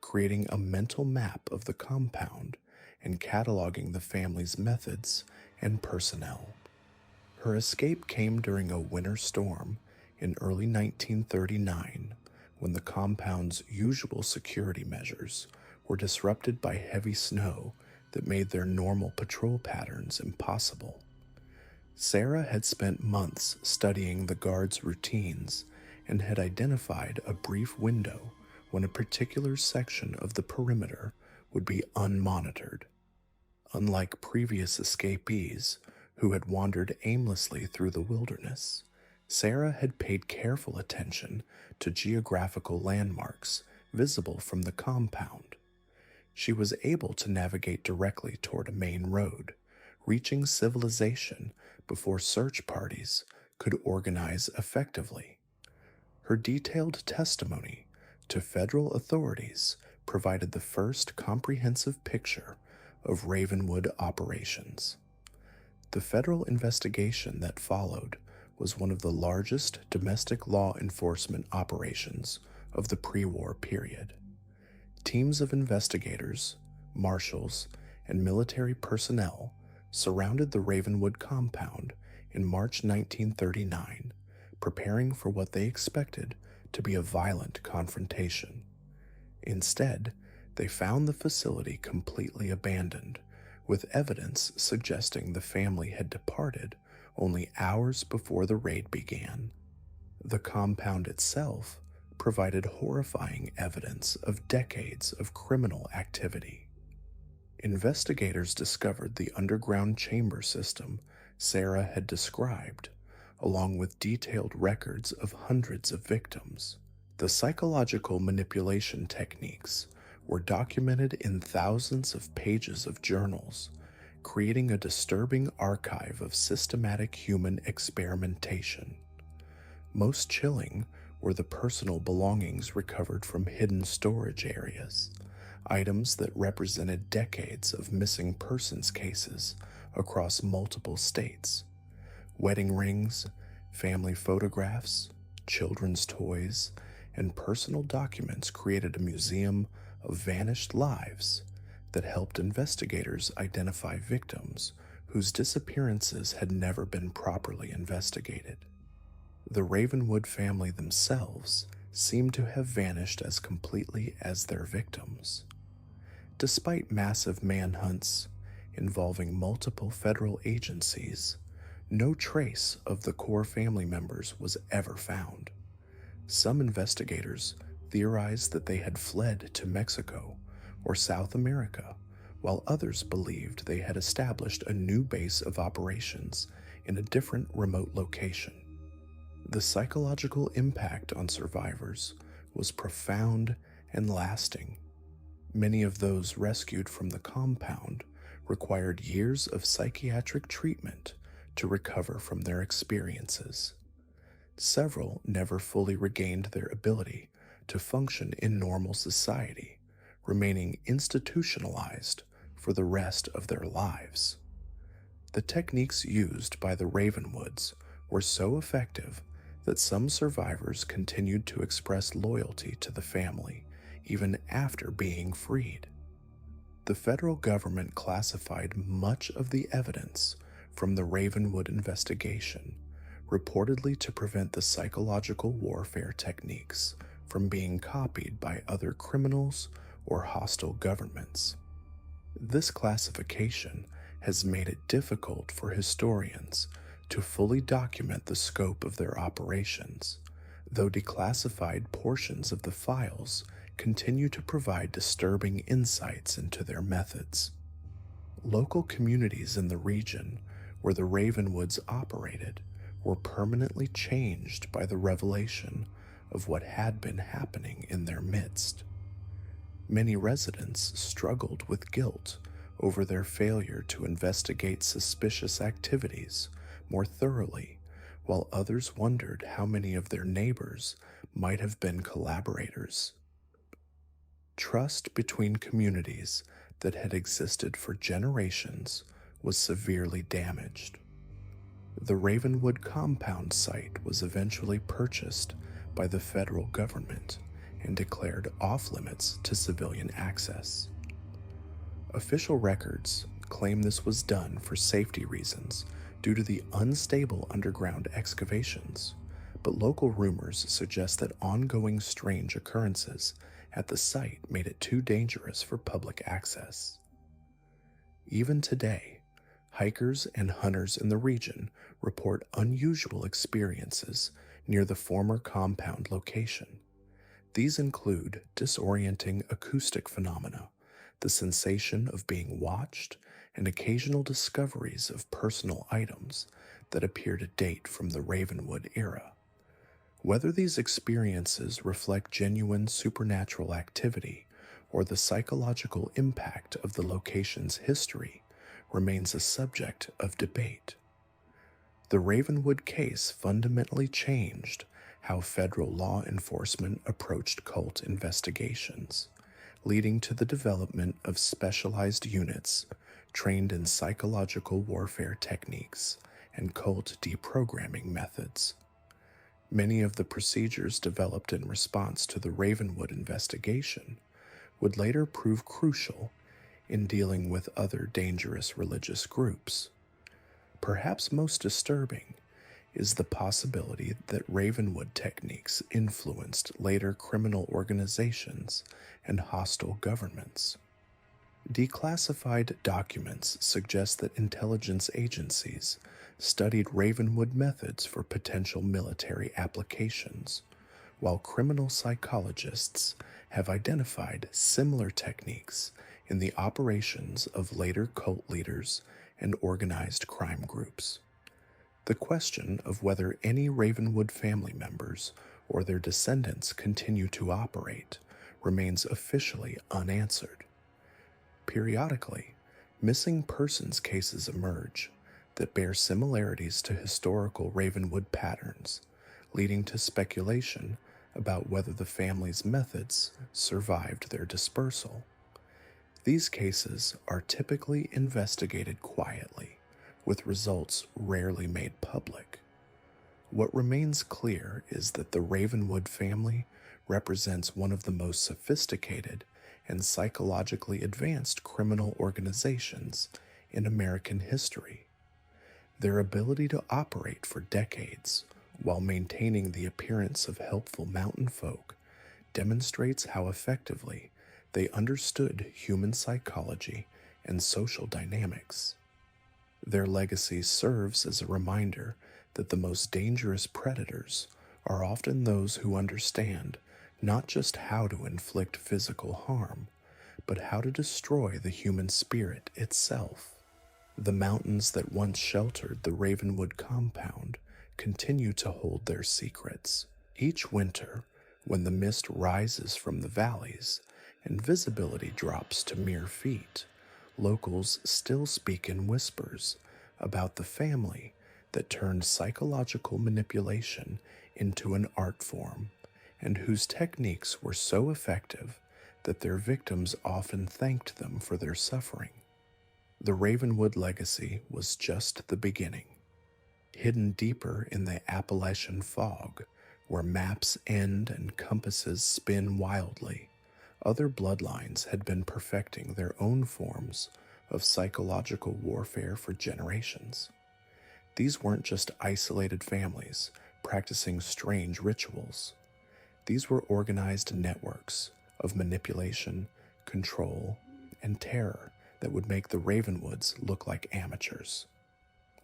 creating a mental map of the compound, and cataloging the family's methods and personnel. Her escape came during a winter storm in early 1939, when the compound's usual security measures were disrupted by heavy snow that made their normal patrol patterns impossible. Sarah had spent months studying the guards' routines and had identified a brief window when a particular section of the perimeter would be unmonitored. Unlike previous escapees who had wandered aimlessly through the wilderness, Sarah had paid careful attention to geographical landmarks visible from the compound. She was able to navigate directly toward a main road, reaching civilization before search parties could organize effectively. Her detailed testimony to federal authorities provided the first comprehensive picture of Ravenwood operations. The federal investigation that followed was one of the largest domestic law enforcement operations of the pre-war period. Teams of investigators, marshals, and military personnel surrounded the Ravenwood compound in March 1939, preparing for what they expected to be a violent confrontation. Instead, they found the facility completely abandoned, with evidence suggesting the family had departed only hours before the raid began. The compound itself provided horrifying evidence of decades of criminal activity. Investigators discovered the underground chamber system Sarah had described, along with detailed records of hundreds of victims. The psychological manipulation techniques were documented in thousands of pages of journals, creating a disturbing archive of systematic human experimentation. Most chilling were the personal belongings recovered from hidden storage areas, items that represented decades of missing persons cases across multiple states. Wedding rings, family photographs, children's toys, and personal documents created a museum of vanished lives that helped investigators identify victims whose disappearances had never been properly investigated. The Ravenwood family themselves seemed to have vanished as completely as their victims. Despite massive manhunts, involving multiple federal agencies, no trace of the core family members was ever found. Some investigators theorized that they had fled to Mexico or South America, while others believed they had established a new base of operations in a different remote location. The psychological impact on survivors was profound and lasting. Many of those rescued from the compound required years of psychiatric treatment to recover from their experiences. Several never fully regained their ability to function in normal society, remaining institutionalized for the rest of their lives. The techniques used by the Ravenwoods were so effective that some survivors continued to express loyalty to the family even after being freed. The federal government classified much of the evidence from the Ravenwood investigation, reportedly to prevent the psychological warfare techniques from being copied by other criminals or hostile governments. This classification has made it difficult for historians to fully document the scope of their operations, though declassified portions of the files continue to provide disturbing insights into their methods. Local communities in the region where the Ravenwoods operated were permanently changed by the revelation of what had been happening in their midst. Many residents struggled with guilt over their failure to investigate suspicious activities more thoroughly, while others wondered how many of their neighbors might have been collaborators. Trust between communities that had existed for generations was severely damaged. The Ravenwood compound site was eventually purchased by the federal government and declared off-limits to civilian access. Official records claim this was done for safety reasons due to the unstable underground excavations, but local rumors suggest that ongoing strange occurrences at the site made it too dangerous for public access. Even today, hikers and hunters in the region report unusual experiences near the former compound location. These include disorienting acoustic phenomena, the sensation of being watched, and occasional discoveries of personal items that appear to date from the Ravenwood era. Whether these experiences reflect genuine supernatural activity or the psychological impact of the location's history remains a subject of debate. The Ravenwood case fundamentally changed how federal law enforcement approached cult investigations, leading to the development of specialized units trained in psychological warfare techniques and cult deprogramming methods. Many of the procedures developed in response to the Ravenwood investigation would later prove crucial in dealing with other dangerous religious groups. Perhaps most disturbing is the possibility that Ravenwood techniques influenced later criminal organizations and hostile governments. Declassified documents suggest that intelligence agencies studied Ravenwood methods for potential military applications, while criminal psychologists have identified similar techniques in the operations of later cult leaders and organized crime groups. The question of whether any Ravenwood family members or their descendants continue to operate remains officially unanswered. Periodically, missing persons cases emerge that bear similarities to historical Ravenwood patterns, leading to speculation about whether the family's methods survived their dispersal. These cases are typically investigated quietly, with results rarely made public. What remains clear is that the Ravenwood family represents one of the most sophisticated and psychologically advanced criminal organizations in American history. Their ability to operate for decades while maintaining the appearance of helpful mountain folk demonstrates how effectively they understood human psychology and social dynamics. Their legacy serves as a reminder that the most dangerous predators are often those who understand not just how to inflict physical harm, but how to destroy the human spirit itself. The mountains that once sheltered the Ravenwood compound continue to hold their secrets. Each winter, when the mist rises from the valleys and visibility drops to mere feet, locals still speak in whispers about the family that turned psychological manipulation into an art form, and whose techniques were so effective that their victims often thanked them for their suffering. The Ravenwood legacy was just the beginning. Hidden deeper in the Appalachian fog, where maps end and compasses spin wildly, other bloodlines had been perfecting their own forms of psychological warfare for generations. These weren't just isolated families practicing strange rituals. These were organized networks of manipulation, control, and terror that would make the Ravenwoods look like amateurs.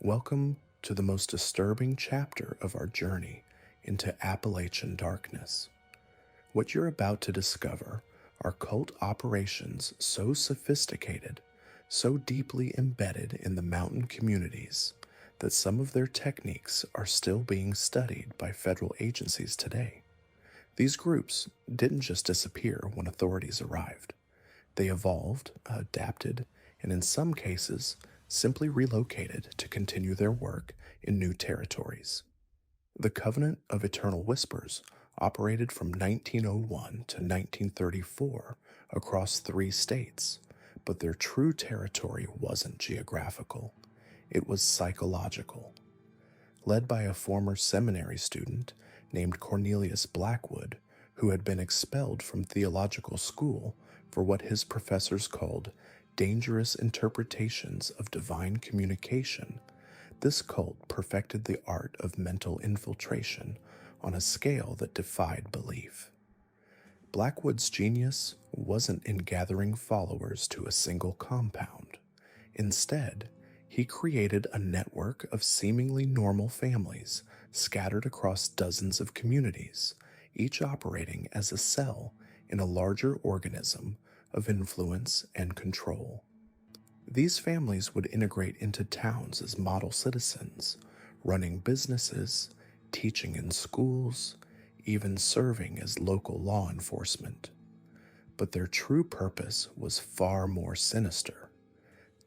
Welcome to the most disturbing chapter of our journey into Appalachian darkness. What you're about to discover are cult operations so sophisticated, so deeply embedded in the mountain communities, that some of their techniques are still being studied by federal agencies today. These groups didn't just disappear when authorities arrived. They evolved, adapted, and in some cases, simply relocated to continue their work in new territories. The Covenant of Eternal Whispers operated from 1901 to 1934 across 3 states, but their true territory wasn't geographical. It was psychological. Led by a former seminary student named Cornelius Blackwood, who had been expelled from theological school for what his professors called dangerous interpretations of divine communication, this cult perfected the art of mental infiltration on a scale that defied belief. Blackwood's genius wasn't in gathering followers to a single compound. Instead, he created a network of seemingly normal families scattered across dozens of communities, each operating as a cell in a larger organism of influence and control. These families would integrate into towns as model citizens, running businesses, teaching in schools, even serving as local law enforcement. But their true purpose was far more sinister.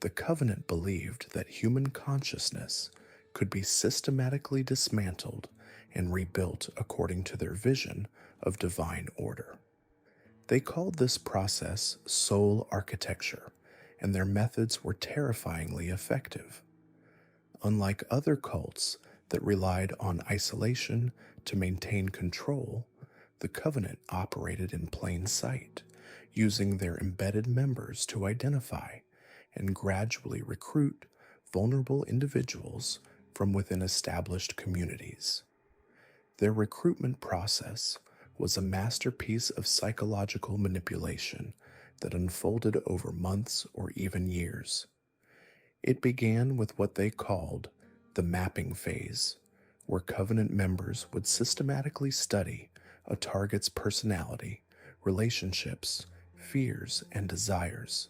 The Covenant believed that human consciousness could be systematically dismantled and rebuilt according to their vision of divine order. They called this process soul architecture, and their methods were terrifyingly effective. Unlike other cults that relied on isolation to maintain control, the Covenant operated in plain sight, using their embedded members to identify and gradually recruit vulnerable individuals from within established communities. Their recruitment process was a masterpiece of psychological manipulation that unfolded over months or even years. It began with what they called the mapping phase, where Covenant members would systematically study a target's personality, relationships, fears, and desires.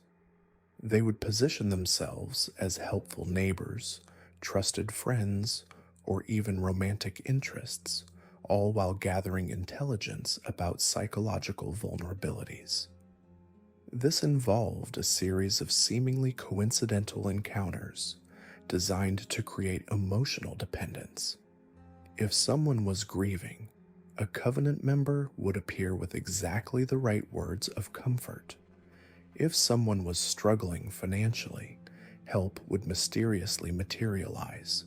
They would position themselves as helpful neighbors, trusted friends, or even romantic interests, all while gathering intelligence about psychological vulnerabilities. This involved a series of seemingly coincidental encounters designed to create emotional dependence. If someone was grieving, a Covenant member would appear with exactly the right words of comfort. If someone was struggling financially, help would mysteriously materialize.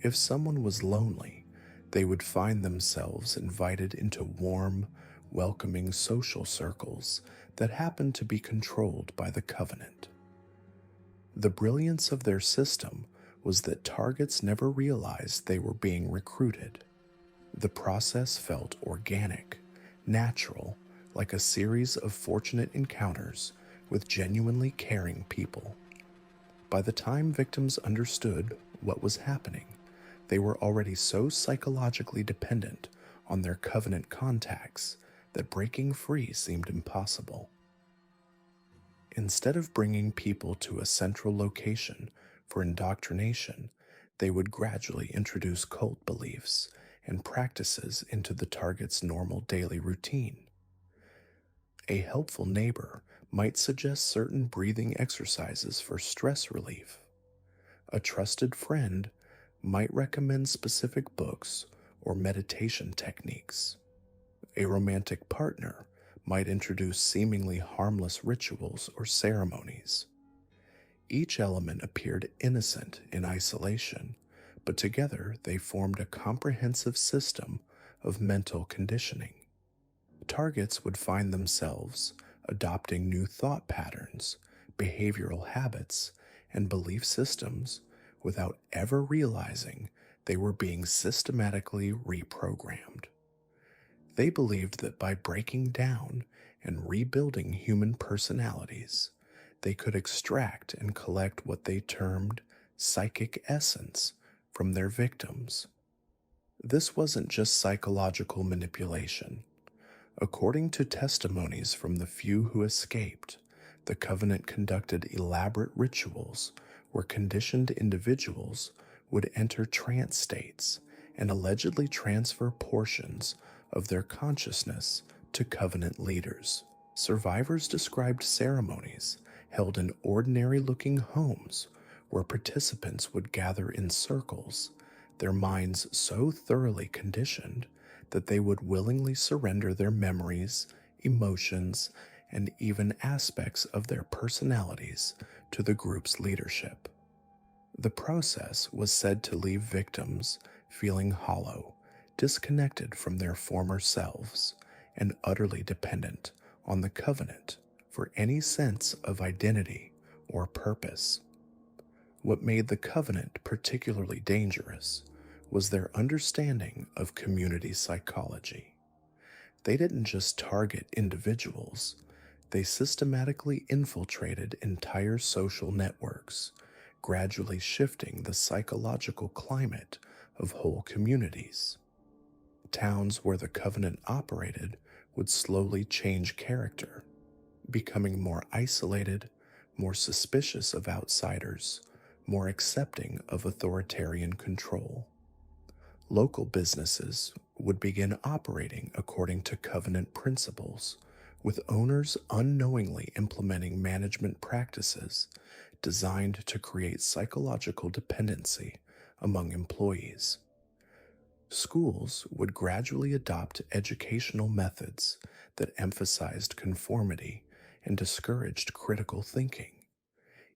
If someone was lonely, they would find themselves invited into warm, welcoming social circles that happened to be controlled by the Covenant. The brilliance of their system was that targets never realized they were being recruited. The process felt organic, natural, like a series of fortunate encounters with genuinely caring people. By the time victims understood what was happening, they were already so psychologically dependent on their covenant contacts that breaking free seemed impossible. Instead of bringing people to a central location for indoctrination, they would gradually introduce cult beliefs and practices into the target's normal daily routine. A helpful neighbor might suggest certain breathing exercises for stress relief. A trusted friend might recommend specific books or meditation techniques. A romantic partner might introduce seemingly harmless rituals or ceremonies. Each element appeared innocent in isolation, but together they formed a comprehensive system of mental conditioning. Targets would find themselves adopting new thought patterns, behavioral habits, and belief systems without ever realizing they were being systematically reprogrammed. They believed that by breaking down and rebuilding human personalities, they could extract and collect what they termed psychic essence from their victims. This wasn't just psychological manipulation. According to testimonies from the few who escaped, the Covenant conducted elaborate rituals where conditioned individuals would enter trance states and allegedly transfer portions of their consciousness to Covenant leaders. Survivors described ceremonies held in ordinary-looking homes where participants would gather in circles, their minds so thoroughly conditioned that they would willingly surrender their memories, emotions, and even aspects of their personalities to the group's leadership. The process was said to leave victims feeling hollow, disconnected from their former selves, and utterly dependent on the Covenant for any sense of identity or purpose. What made the Covenant particularly dangerous was their understanding of community psychology. They didn't just target individuals, they systematically infiltrated entire social networks, gradually shifting the psychological climate of whole communities. Towns where the Covenant operated would slowly change character, becoming more isolated, more suspicious of outsiders, more accepting of authoritarian control. Local businesses would begin operating according to Covenant principles, with owners unknowingly implementing management practices designed to create psychological dependency among employees. Schools would gradually adopt educational methods that emphasized conformity and discouraged critical thinking.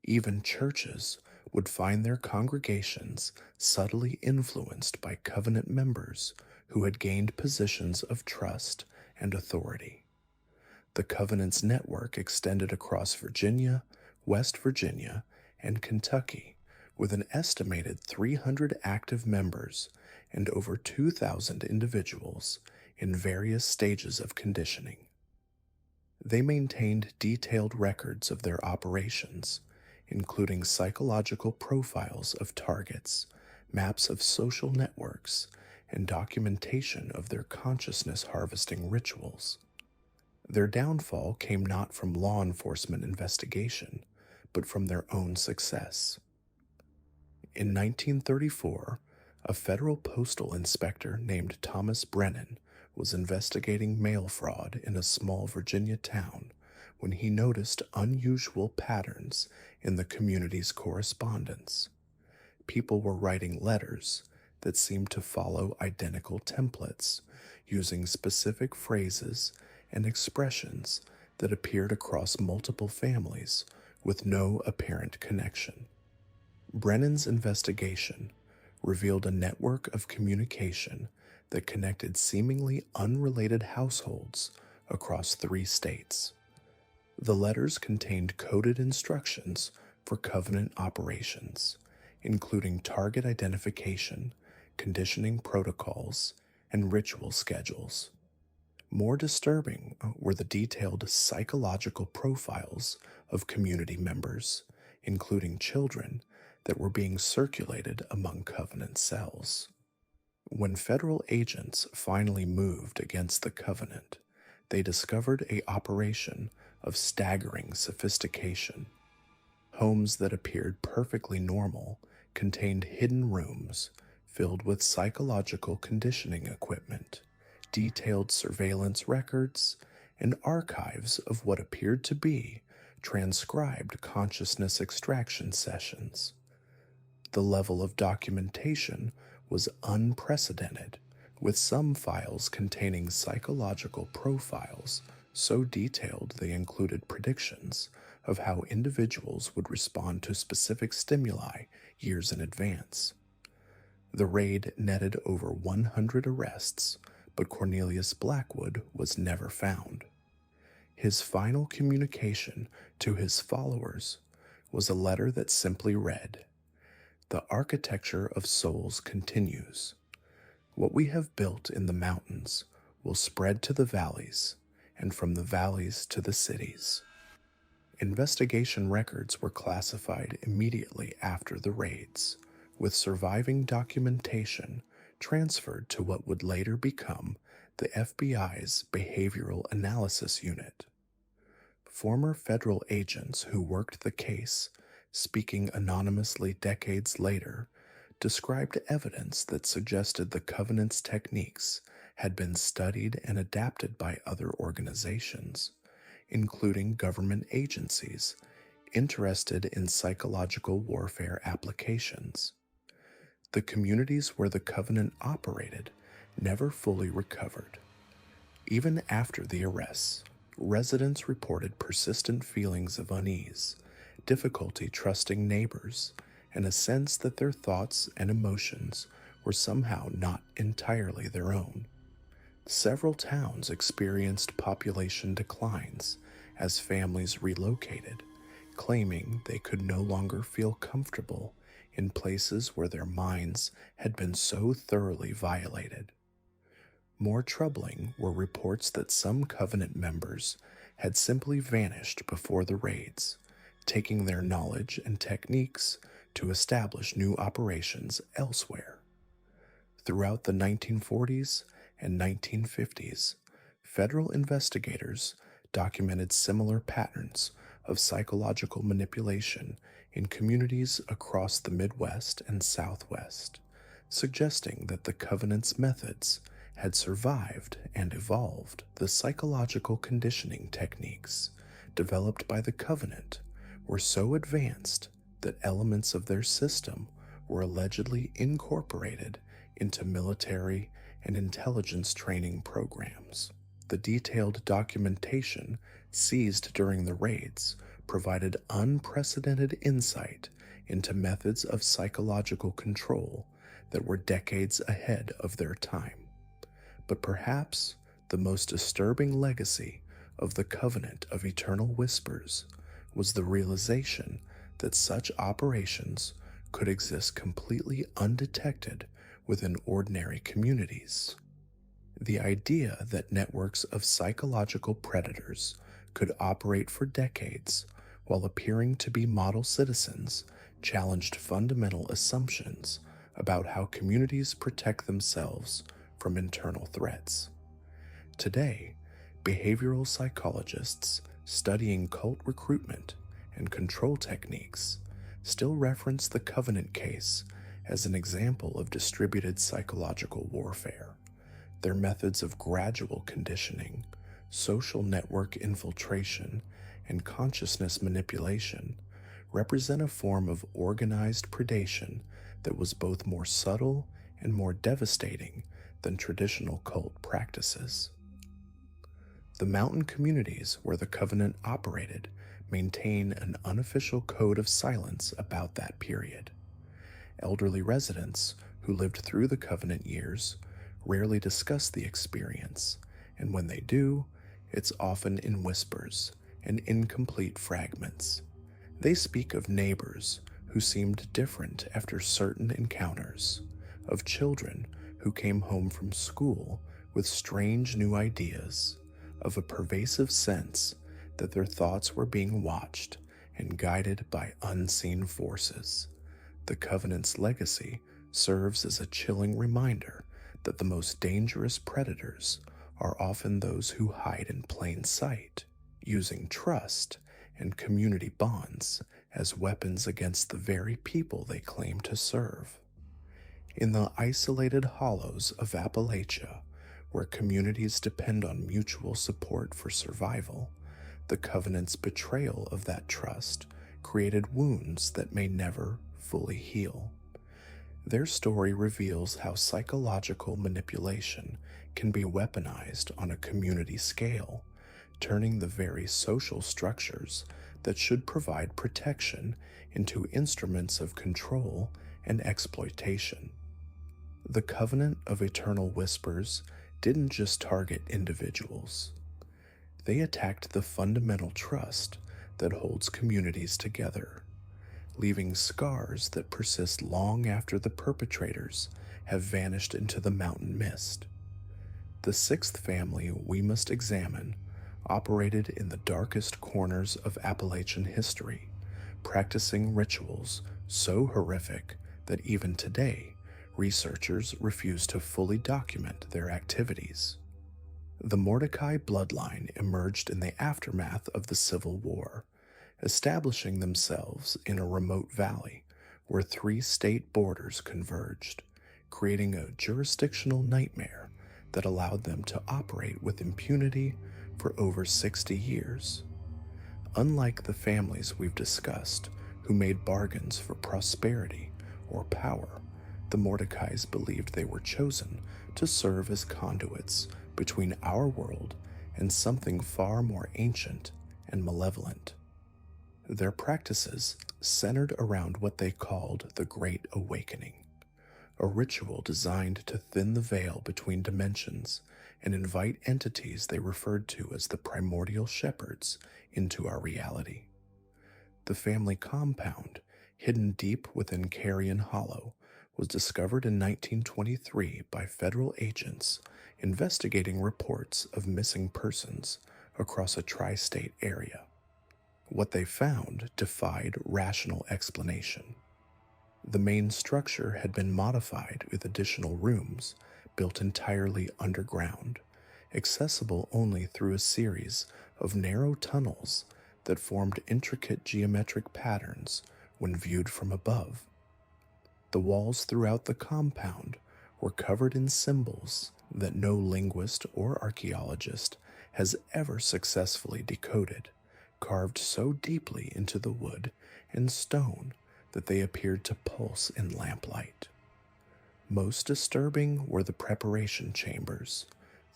Even churches would find their congregations subtly influenced by Covenant members who had gained positions of trust and authority. The Covenant's network extended across Virginia, West Virginia, and Kentucky, with an estimated 300 active members and over 2,000 individuals in various stages of conditioning. They maintained detailed records of their operations, including psychological profiles of targets, maps of social networks, and documentation of their consciousness harvesting rituals. Their downfall came not from law enforcement investigation, but from their own success. In 1934, a federal postal inspector named Thomas Brennan was investigating mail fraud in a small Virginia town when he noticed unusual patterns in the community's correspondence. People were writing letters that seemed to follow identical templates, using specific phrases and expressions that appeared across multiple families with no apparent connection. Brennan's investigation revealed a network of communication that connected seemingly unrelated households across 3 states. The letters contained coded instructions for Covenant operations, including target identification, conditioning protocols, and ritual schedules. More disturbing were the detailed psychological profiles of community members, including children, that were being circulated among Covenant cells. When federal agents finally moved against the Covenant, they discovered an operation of staggering sophistication. Homes that appeared perfectly normal contained hidden rooms filled with psychological conditioning equipment, detailed surveillance records, and archives of what appeared to be transcribed consciousness extraction sessions. The level of documentation was unprecedented, with some files containing psychological profiles so detailed they included predictions of how individuals would respond to specific stimuli years in advance. The raid netted over 100 arrests, but Cornelius Blackwood was never found. His final communication to his followers was a letter that simply read, "The architecture of souls continues. What we have built in the mountains will spread to the valleys, and from the valleys to the cities." Investigation records were classified immediately after the raids, with surviving documentation transferred to what would later become the FBI's Behavioral Analysis Unit. Former federal agents who worked the case, speaking anonymously decades later, described evidence that suggested the Covenant's techniques had been studied and adapted by other organizations, including government agencies interested in psychological warfare applications. The communities where the Covenant operated never fully recovered. Even after the arrests, residents reported persistent feelings of unease, difficulty trusting neighbors, and a sense that their thoughts and emotions were somehow not entirely their own. Several towns experienced population declines as families relocated, claiming they could no longer feel comfortable in places where their minds had been so thoroughly violated. More troubling were reports that some Covenant members had simply vanished before the raids, taking their knowledge and techniques to establish new operations elsewhere. Throughout the 1940s and 1950s, federal investigators documented similar patterns of psychological manipulation in communities across the Midwest and Southwest, suggesting that the Covenant's methods had survived and evolved. The psychological conditioning techniques developed by the Covenant were so advanced that elements of their system were allegedly incorporated into military and intelligence training programs. The detailed documentation seized during the raids provided unprecedented insight into methods of psychological control that were decades ahead of their time. But perhaps the most disturbing legacy of the Covenant of Eternal Whispers was the realization that such operations could exist completely undetected within ordinary communities. The idea that networks of psychological predators could operate for decades while appearing to be model citizens challenged fundamental assumptions about how communities protect themselves from internal threats. Today, behavioral psychologists studying cult recruitment and control techniques still reference the Covenant case as an example of distributed psychological warfare. Their methods of gradual conditioning, social network infiltration, and consciousness manipulation represent a form of organized predation that was both more subtle and more devastating than traditional cult practices. The mountain communities where the Covenant operated maintain an unofficial code of silence about that period. Elderly residents who lived through the Covenant years rarely discuss the experience, and when they do, it's often in whispers and incomplete fragments. They speak of neighbors who seemed different after certain encounters, of children who came home from school with strange new ideas, of a pervasive sense that their thoughts were being watched and guided by unseen forces. The Covenant's legacy serves as a chilling reminder that the most dangerous predators are often those who hide in plain sight, using trust and community bonds as weapons against the very people they claim to serve. In the isolated hollows of Appalachia, where communities depend on mutual support for survival, the Covenant's betrayal of that trust created wounds that may never fully heal. Their story reveals how psychological manipulation can be weaponized on a community scale, turning the very social structures that should provide protection into instruments of control and exploitation. The Covenant of Eternal Whispers didn't just target individuals. They attacked the fundamental trust that holds communities together, leaving scars that persist long after the perpetrators have vanished into the mountain mist. The sixth family we must examine operated in the darkest corners of Appalachian history, practicing rituals so horrific that even today, researchers refuse to fully document their activities. The Mordecai bloodline emerged in the aftermath of the Civil War, establishing themselves in a remote valley where three state borders converged, creating a jurisdictional nightmare that allowed them to operate with impunity for over 60 years. Unlike the families we've discussed, who made bargains for prosperity or power, the Mordecais believed they were chosen to serve as conduits between our world and something far more ancient and malevolent. Their practices centered around what they called the Great Awakening, a ritual designed to thin the veil between dimensions and invite entities they referred to as the primordial shepherds into our reality. The family compound, hidden deep within Carrion Hollow, was discovered in 1923 by federal agents investigating reports of missing persons across a tri-state area. What they found defied rational explanation. The main structure had been modified with additional rooms built entirely underground, accessible only through a series of narrow tunnels that formed intricate geometric patterns when viewed from above. The walls throughout the compound were covered in symbols that no linguist or archaeologist has ever successfully decoded, carved so deeply into the wood and stone that they appeared to pulse in lamplight. Most disturbing were the preparation chambers,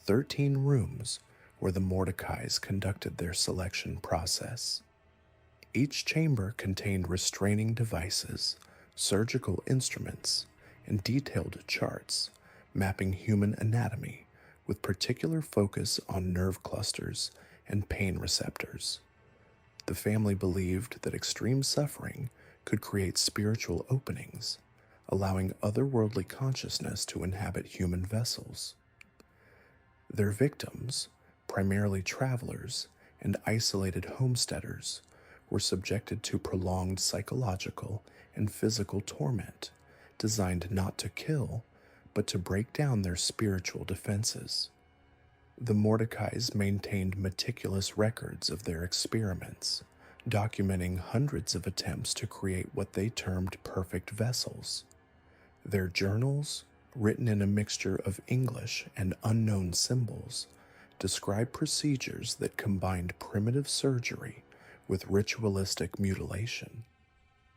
13 rooms where the Mordecais conducted their selection process. Each chamber contained restraining devices, surgical instruments, and detailed charts mapping human anatomy with particular focus on nerve clusters and pain receptors. The family believed that extreme suffering could create spiritual openings, allowing otherworldly consciousness to inhabit human vessels. Their victims, primarily travelers and isolated homesteaders, were subjected to prolonged psychological and physical torment, designed not to kill, but to break down their spiritual defenses. The Mordecais maintained meticulous records of their experiments, documenting hundreds of attempts to create what they termed perfect vessels. Their journals, written in a mixture of English and unknown symbols, describe procedures that combined primitive surgery with ritualistic mutilation.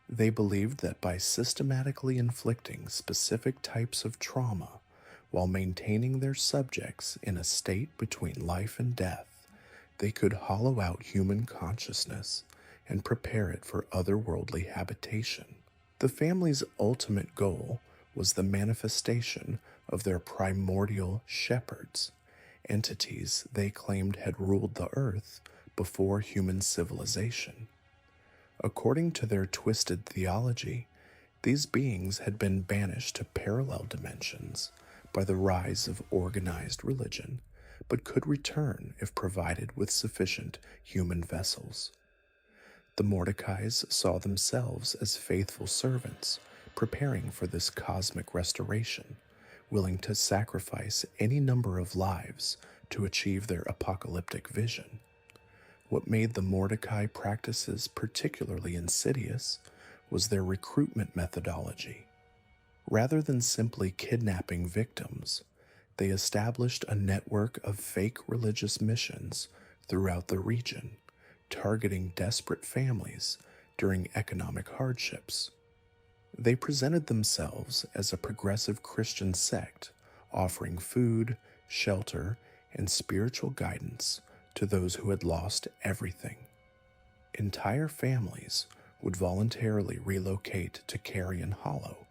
They believed that by systematically inflicting specific types of trauma while maintaining their subjects in a state between life and death, they could hollow out human consciousness and prepare it for otherworldly habitation. The family's ultimate goal was the manifestation of their primordial shepherds, entities they claimed had ruled the earth before human civilization. According to their twisted theology, these beings had been banished to parallel dimensions by the rise of organized religion, but could return if provided with sufficient human vessels. The Mordecais saw themselves as faithful servants, preparing for this cosmic restoration, willing to sacrifice any number of lives to achieve their apocalyptic vision. What made the Mordecai practices particularly insidious was their recruitment methodology. Rather than simply kidnapping victims, they established a network of fake religious missions throughout the region, targeting desperate families during economic hardships. They presented themselves as a progressive Christian sect, offering food, shelter, and spiritual guidance to those who had lost everything. Entire families would voluntarily relocate to Carrion Hollow,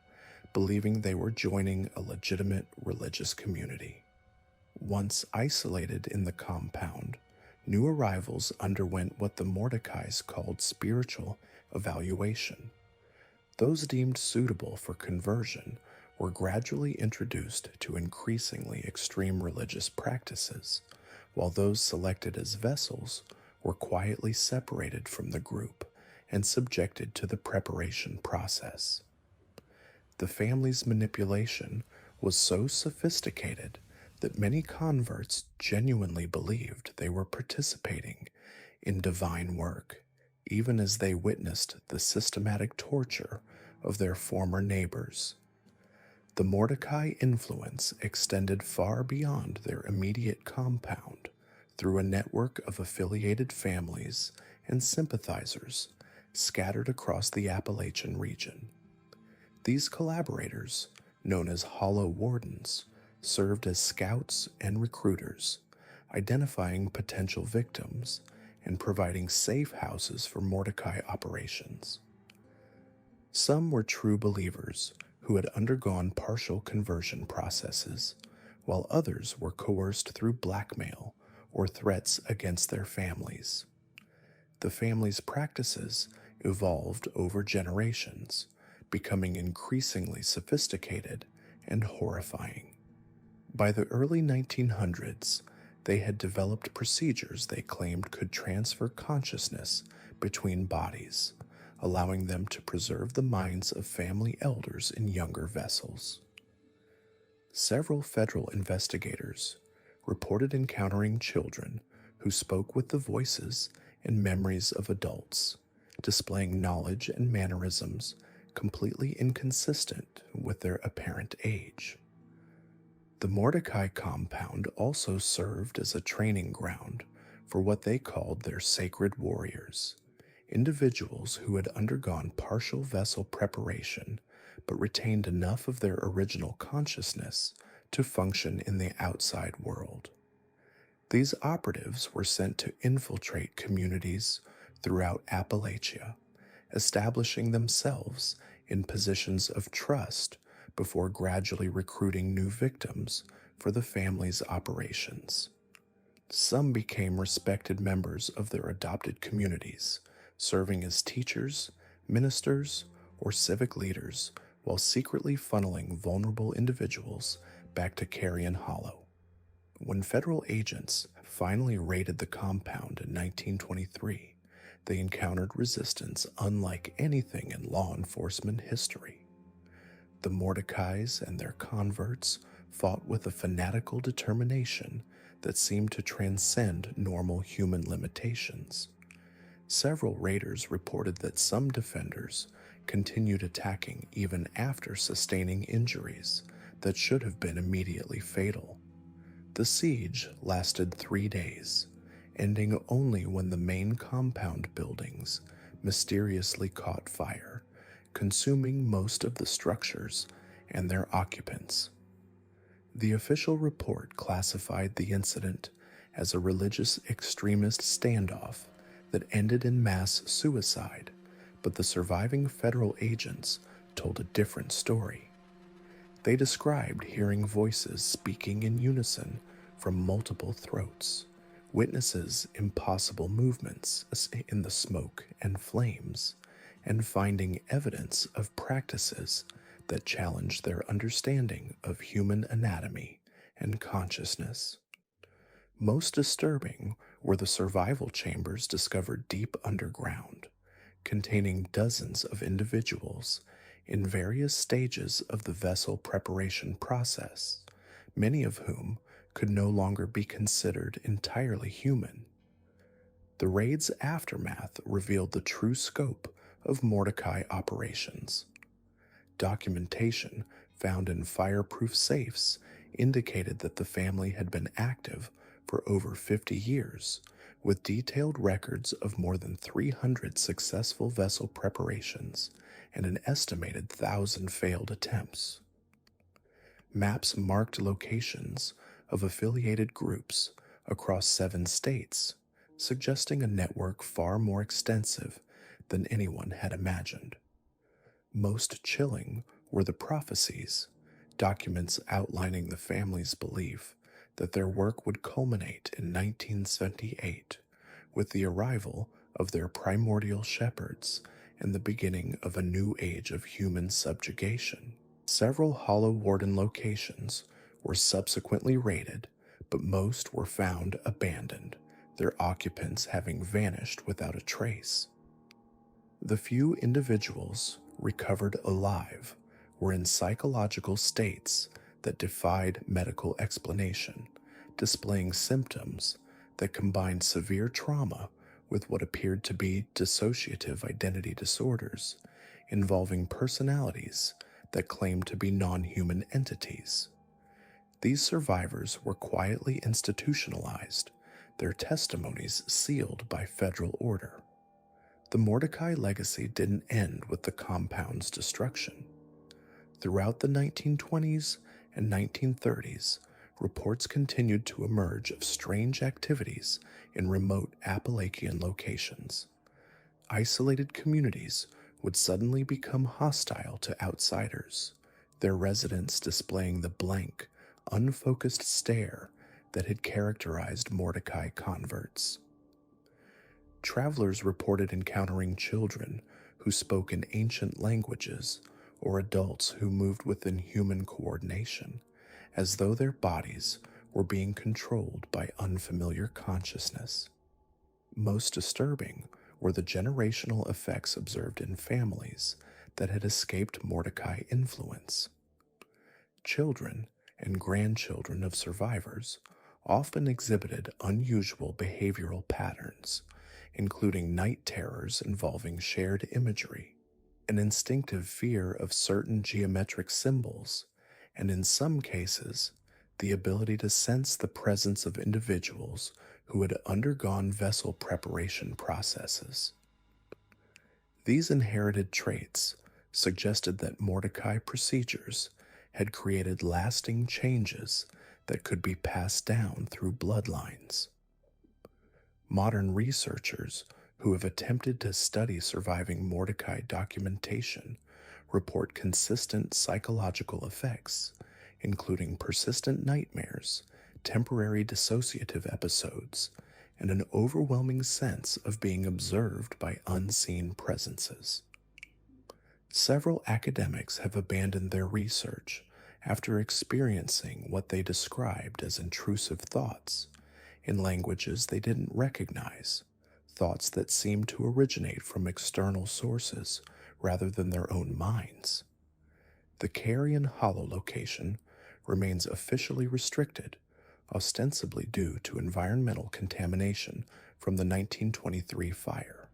believing they were joining a legitimate religious community. Once isolated in the compound, new arrivals underwent what the Mordecais called spiritual evaluation. Those deemed suitable for conversion were gradually introduced to increasingly extreme religious practices, while those selected as vessels were quietly separated from the group and subjected to the preparation process. The family's manipulation was so sophisticated that many converts genuinely believed they were participating in divine work, even as they witnessed the systematic torture of their former neighbors. The Mordecai influence extended far beyond their immediate compound through a network of affiliated families and sympathizers scattered across the Appalachian region. These collaborators, known as Hollow Wardens, served as scouts and recruiters, identifying potential victims and providing safe houses for Mordecai operations. Some were true believers who had undergone partial conversion processes, while others were coerced through blackmail or threats against their families. The family's practices evolved over generations, becoming increasingly sophisticated and horrifying. By the early 1900s, they had developed procedures they claimed could transfer consciousness between bodies, allowing them to preserve the minds of family elders in younger vessels. Several federal investigators reported encountering children who spoke with the voices and memories of adults, displaying knowledge and mannerisms completely inconsistent with their apparent age. The Mordecai compound also served as a training ground for what they called their sacred warriors, individuals who had undergone partial vessel preparation but retained enough of their original consciousness to function in the outside world. These operatives were sent to infiltrate communities throughout Appalachia, establishing themselves in positions of trust before gradually recruiting new victims for the family's operations. Some became respected members of their adopted communities, serving as teachers, ministers, or civic leaders while secretly funneling vulnerable individuals back to Carrion Hollow. When federal agents finally raided the compound in 1923, they encountered resistance unlike anything in law enforcement history. The Mordecais and their converts fought with a fanatical determination that seemed to transcend normal human limitations. Several raiders reported that some defenders continued attacking even after sustaining injuries that should have been immediately fatal. The siege lasted 3 days, ending only when the main compound buildings mysteriously caught fire, consuming most of the structures and their occupants. The official report classified the incident as a religious extremist standoff that ended in mass suicide, but the surviving federal agents told a different story. They described hearing voices speaking in unison from multiple throats, witnesses impossible movements in the smoke and flames, and finding evidence of practices that challenged their understanding of human anatomy and consciousness. Most disturbing were the survival chambers discovered deep underground, containing dozens of individuals in various stages of the vessel preparation process, many of whom could no longer be considered entirely human. The raid's aftermath revealed the true scope of Mordecai operations. Documentation found in fireproof safes indicated that the family had been active for over 50 years, with detailed records of more than 300 successful vessel preparations and an estimated 1,000 failed attempts. Maps marked locations of affiliated groups across 7 states, suggesting a network far more extensive than anyone had imagined. Most chilling were the prophecies, documents outlining the family's belief that their work would culminate in 1978 with the arrival of their primordial shepherds and the beginning of a new age of human subjugation. Several Hollow Warden locations were subsequently raided, but most were found abandoned, their occupants having vanished without a trace. The few individuals recovered alive were in psychological states that defied medical explanation, displaying symptoms that combined severe trauma with what appeared to be dissociative identity disorders, involving personalities that claimed to be non-human entities. These survivors were quietly institutionalized, their testimonies sealed by federal order. The Mordecai legacy didn't end with the compound's destruction. Throughout the 1920s and 1930s, reports continued to emerge of strange activities in remote Appalachian locations. Isolated communities would suddenly become hostile to outsiders, their residents displaying the blank, unfocused stare that had characterized Mordecai converts. Travelers reported encountering children who spoke in ancient languages or adults who moved within human coordination, as though their bodies were being controlled by unfamiliar consciousness. Most disturbing were the generational effects observed in families that had escaped Mordecai influence. Children and grandchildren of survivors often exhibited unusual behavioral patterns, including night terrors involving shared imagery, an instinctive fear of certain geometric symbols, and in some cases, the ability to sense the presence of individuals who had undergone vessel preparation processes. These inherited traits suggested that Mordecai procedures had created lasting changes that could be passed down through bloodlines. Modern researchers who have attempted to study surviving Mordecai documentation report consistent psychological effects, including persistent nightmares, temporary dissociative episodes, and an overwhelming sense of being observed by unseen presences. Several academics have abandoned their research after experiencing what they described as intrusive thoughts in languages they didn't recognize, thoughts that seemed to originate from external sources rather than their own minds. The Carrion Hollow location remains officially restricted, ostensibly due to environmental contamination from the 1923 fire.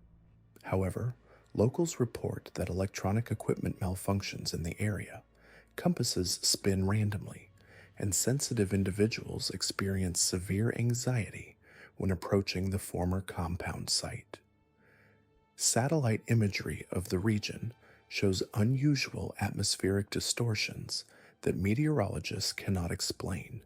However, locals report that electronic equipment malfunctions in the area, compasses spin randomly, and sensitive individuals experience severe anxiety when approaching the former compound site. Satellite imagery of the region shows unusual atmospheric distortions that meteorologists cannot explain,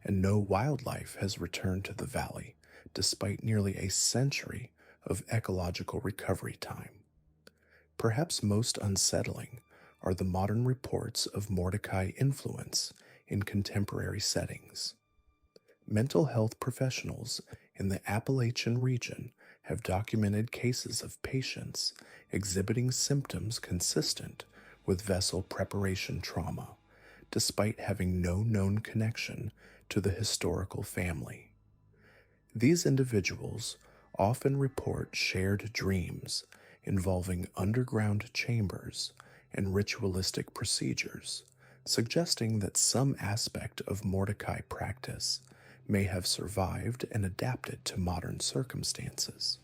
and no wildlife has returned to the valley despite nearly a century of ecological recovery time. Perhaps most unsettling are the modern reports of Mordecai influence in contemporary settings. Mental health professionals in the Appalachian region have documented cases of patients exhibiting symptoms consistent with vessel preparation trauma, despite having no known connection to the historical family. These individuals often report shared dreams involving underground chambers and ritualistic procedures, suggesting that some aspect of Mordecai practice may have survived and adapted to modern circumstances.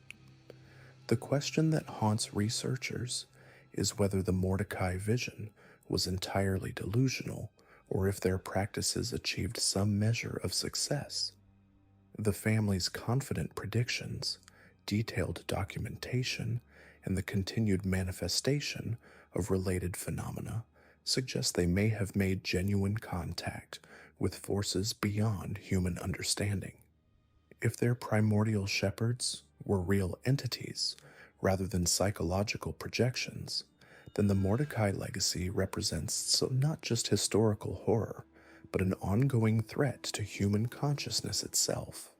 The question that haunts researchers is whether the Mordecai vision was entirely delusional or if their practices achieved some measure of success. The family's confident predictions, detailed documentation, and the continued manifestation of related phenomena suggest they may have made genuine contact with forces beyond human understanding. If their primordial shepherds were real entities rather than psychological projections, then the Mordecai legacy represents not just historical horror, but an ongoing threat to human consciousness itself.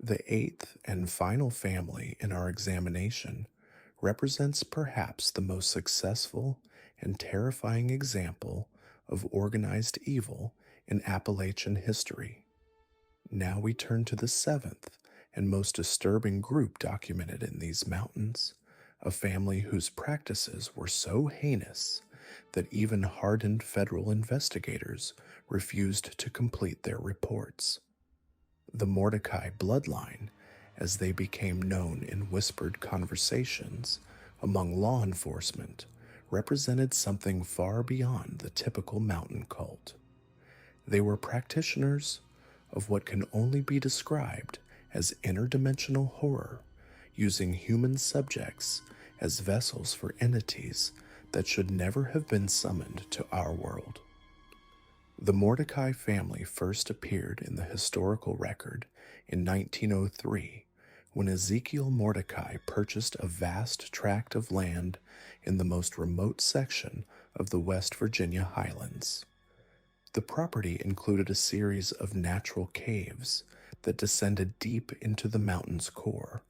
The eighth and final family in our examination represents perhaps the most successful and terrifying example of organized evil in Appalachian history. Now we turn to the seventh and most disturbing group documented in these mountains, a family whose practices were so heinous that even hardened federal investigators refused to complete their reports. The Mordecai bloodline, as they became known in whispered conversations among law enforcement, represented something far beyond the typical mountain cult. They were practitioners of what can only be described as interdimensional horror, using human subjects as vessels for entities that should never have been summoned to our world. The Mordecai family first appeared in the historical record in 1903 when Ezekiel Mordecai purchased a vast tract of land in the most remote section of the West Virginia highlands. The property included a series of natural caves that descended deep into the mountain's core,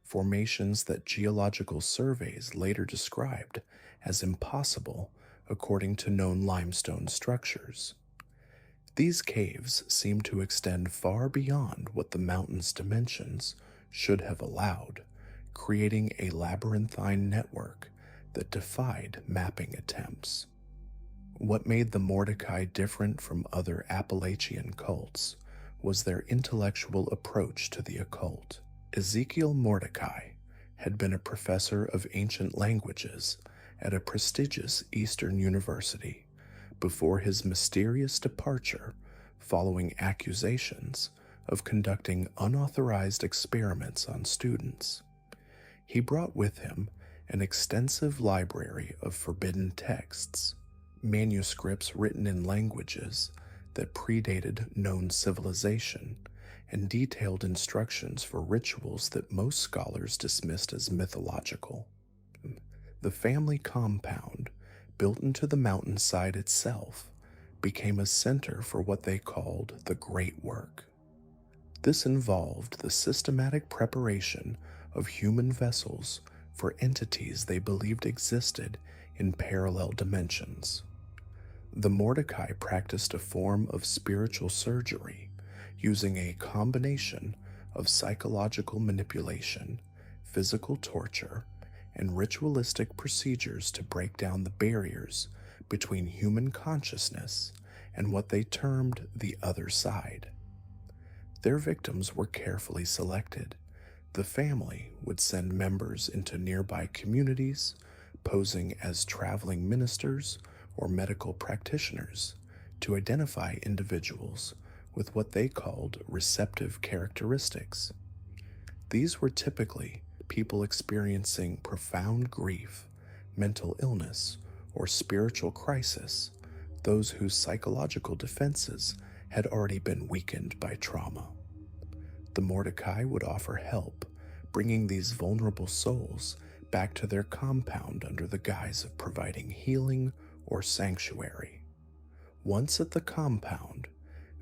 formations that geological surveys later described as impossible according to known limestone structures. These caves seemed to extend far beyond what the mountain's dimensions should have allowed, creating a labyrinthine network that defied mapping attempts. What made the Mordecai different from other Appalachian cults was their intellectual approach to the occult. Ezekiel Mordecai had been a professor of ancient languages at a prestigious Eastern university before his mysterious departure following accusations of conducting unauthorized experiments on students. He brought with him an extensive library of forbidden texts, manuscripts written in languages that predated known civilization, and detailed instructions for rituals that most scholars dismissed as mythological. The family compound, built into the mountainside itself, became a center for what they called the Great Work. This involved the systematic preparation of human vessels for entities they believed existed in parallel dimensions. The Mordecai practiced a form of spiritual surgery using a combination of psychological manipulation, physical torture, and ritualistic procedures to break down the barriers between human consciousness and what they termed the other side. Their victims were carefully selected. The family would send members into nearby communities, posing as traveling ministers or medical practitioners, to identify individuals with what they called receptive characteristics. These were typically people experiencing profound grief, mental illness, or spiritual crisis, those whose psychological defenses had already been weakened by trauma. The Mordecai would offer help, bringing these vulnerable souls back to their compound under the guise of providing healing or sanctuary. Once at the compound,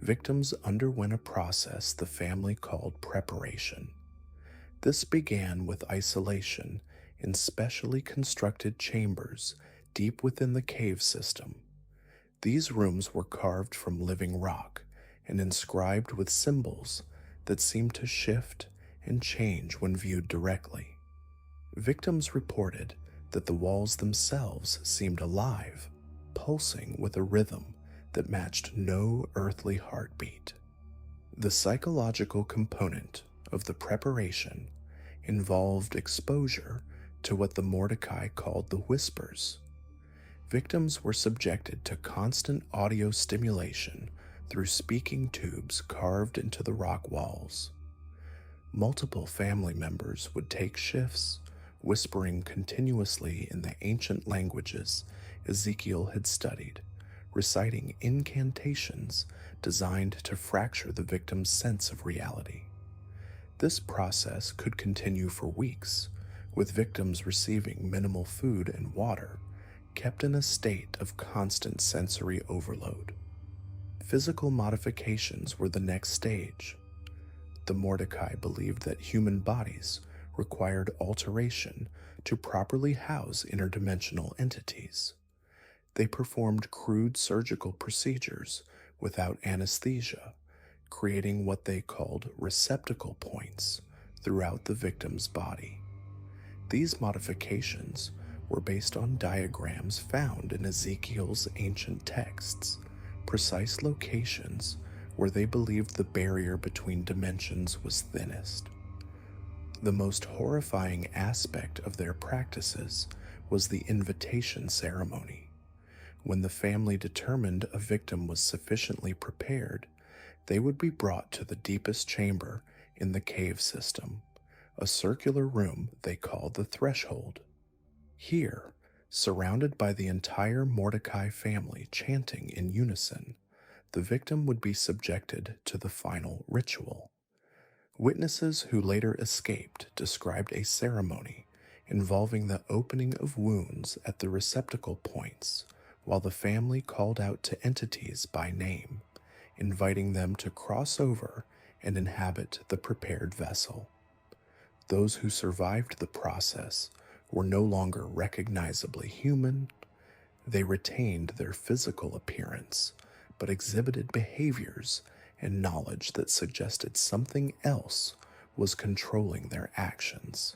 victims underwent a process the family called preparation. This began with isolation in specially constructed chambers deep within the cave system. These rooms were carved from living rock and inscribed with symbols that seemed to shift and change when viewed directly. Victims reported that the walls themselves seemed alive, pulsing with a rhythm that matched no earthly heartbeat. The psychological component of the preparation involved exposure to what the Mordecai called the whispers. Victims were subjected to constant audio stimulation through speaking tubes carved into the rock walls. Multiple family members would take shifts, whispering continuously in the ancient languages Ezekiel had studied, reciting incantations designed to fracture the victim's sense of reality. This process could continue for weeks, with victims receiving minimal food and water, kept in a state of constant sensory overload. Physical modifications were the next stage. The Mordecai believed that human bodies required alteration to properly house interdimensional entities. They performed crude surgical procedures without anesthesia, creating what they called receptacle points throughout the victim's body. These modifications were based on diagrams found in Ezekiel's ancient texts, precise locations where they believed the barrier between dimensions was thinnest. The most horrifying aspect of their practices was the invitation ceremony. When the family determined a victim was sufficiently prepared, they would be brought to the deepest chamber in the cave system, a circular room they called the threshold. Here, surrounded by the entire Mordecai family chanting in unison, the victim would be subjected to the final ritual. Witnesses who later escaped described a ceremony involving the opening of wounds at the receptacle points, while the family called out to entities by name, inviting them to cross over and inhabit the prepared vessel. Those who survived the process were no longer recognizably human. They retained their physical appearance, but exhibited behaviors and knowledge that suggested something else was controlling their actions.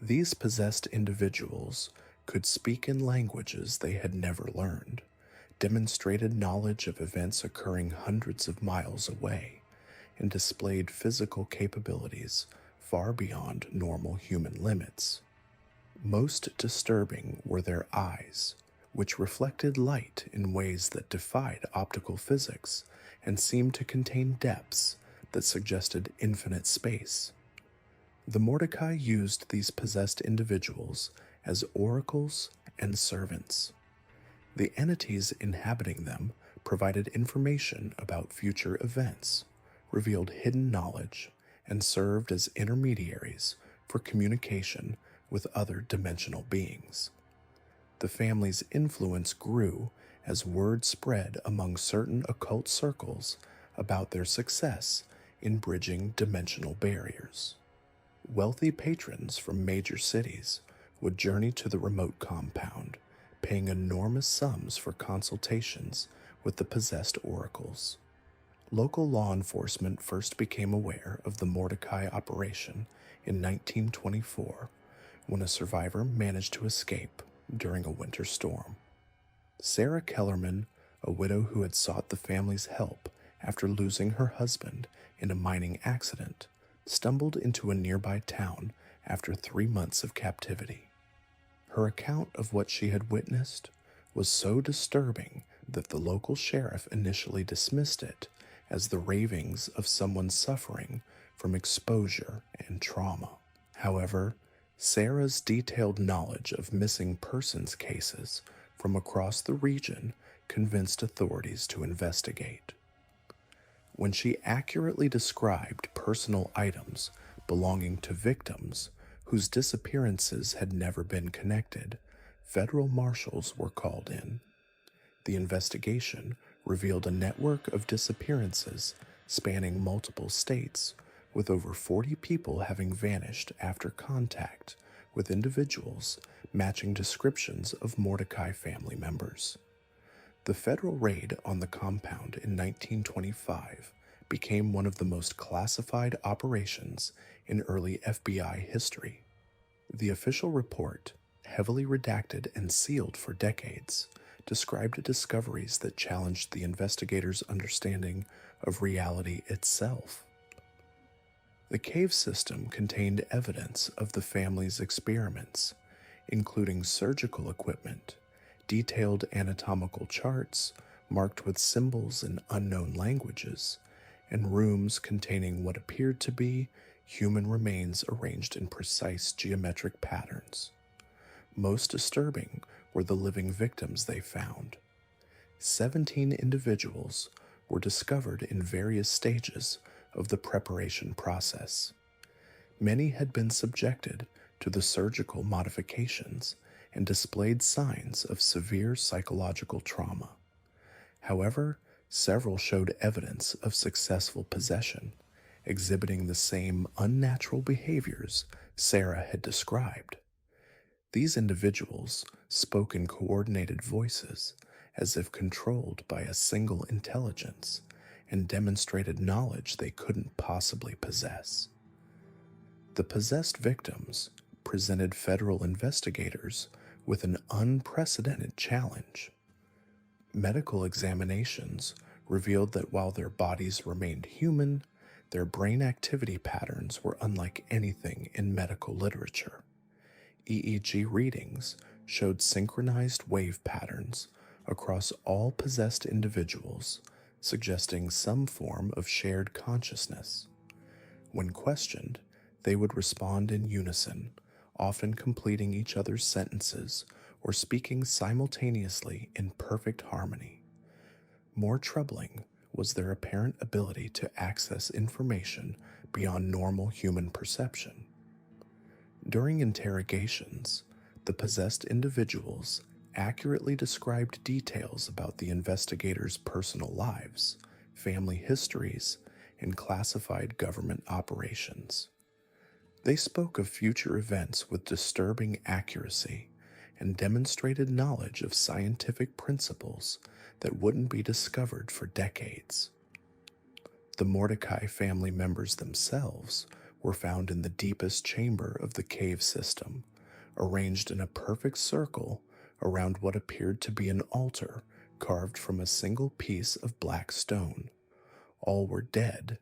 These possessed individuals could speak in languages they had never learned, demonstrated knowledge of events occurring hundreds of miles away, and displayed physical capabilities far beyond normal human limits. Most disturbing were their eyes, which reflected light in ways that defied optical physics and seemed to contain depths that suggested infinite space. The Mordecai used these possessed individuals as oracles and servants. The entities inhabiting them provided information about future events, revealed hidden knowledge, and served as intermediaries for communication with other dimensional beings. The family's influence grew as word spread among certain occult circles about their success in bridging dimensional barriers. Wealthy patrons from major cities would journey to the remote compound, paying enormous sums for consultations with the possessed oracles. Local law enforcement first became aware of the Mordecai operation in 1924, when a survivor managed to escape during a winter storm. Sarah Kellerman, a widow who had sought the family's help after losing her husband in a mining accident, stumbled into a nearby town after 3 months of captivity. Her account of what she had witnessed was so disturbing that the local sheriff initially dismissed it as the ravings of someone suffering from exposure and trauma. However, Sarah's detailed knowledge of missing persons cases from across the region convinced authorities to investigate. When she accurately described personal items belonging to victims whose disappearances had never been connected, federal marshals were called in. The investigation revealed a network of disappearances spanning multiple states, with over 40 people having vanished after contact with individuals matching descriptions of Mordecai family members. The federal raid on the compound in 1925 became one of the most classified operations in early FBI history. The official report, heavily redacted and sealed for decades, described discoveries that challenged the investigators' understanding of reality itself. The cave system contained evidence of the family's experiments, including surgical equipment, detailed anatomical charts marked with symbols in unknown languages, and rooms containing what appeared to be human remains arranged in precise geometric patterns. Most disturbing were the living victims they found. 17 individuals were discovered in various stages of the preparation process. Many had been subjected to the surgical modifications and displayed signs of severe psychological trauma. However, several showed evidence of successful possession, exhibiting the same unnatural behaviors Sarah had described. These individuals spoke in coordinated voices, as if controlled by a single intelligence, and demonstrated knowledge they couldn't possibly possess. The possessed victims presented federal investigators with an unprecedented challenge. Medical examinations revealed that while their bodies remained human, their brain activity patterns were unlike anything in medical literature. EEG readings showed synchronized wave patterns across all possessed individuals, suggesting some form of shared consciousness. When questioned, they would respond in unison, often completing each other's sentences or speaking simultaneously in perfect harmony. More troubling was their apparent ability to access information beyond normal human perception. During interrogations, the possessed individuals accurately described details about the investigators' personal lives, family histories, and classified government operations. They spoke of future events with disturbing accuracy and demonstrated knowledge of scientific principles that wouldn't be discovered for decades. The Mordecai family members themselves were found in the deepest chamber of the cave system, arranged in a perfect circle around what appeared to be an altar carved from a single piece of black stone. All were dead,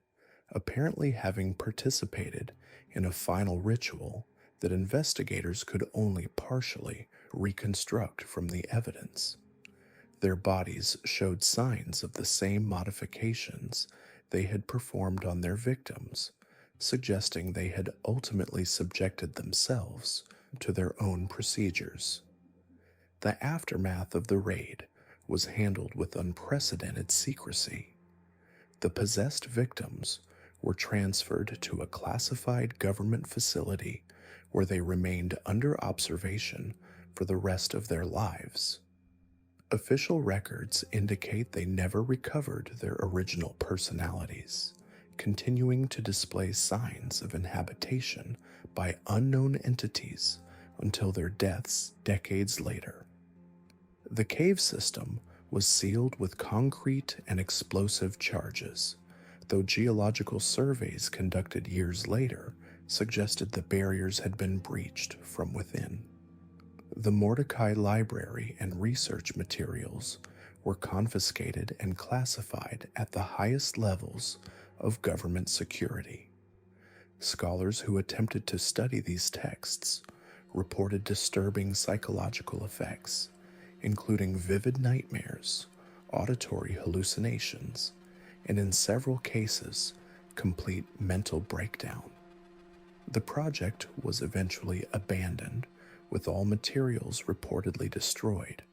apparently having participated in a final ritual that investigators could only partially reconstruct from the evidence. Their bodies showed signs of the same modifications they had performed on their victims, suggesting they had ultimately subjected themselves to their own procedures. The aftermath of the raid was handled with unprecedented secrecy. The possessed victims were transferred to a classified government facility where they remained under observation for the rest of their lives. Official records indicate they never recovered their original personalities, continuing to display signs of inhabitation by unknown entities until their deaths decades later. The cave system was sealed with concrete and explosive charges, though geological surveys conducted years later suggested the barriers had been breached from within. The Mordecai Library and research materials were confiscated and classified at the highest levels of government security. Scholars who attempted to study these texts reported disturbing psychological effects, including vivid nightmares, auditory hallucinations, and in several cases, complete mental breakdown. The project was eventually abandoned, with all materials reportedly destroyed,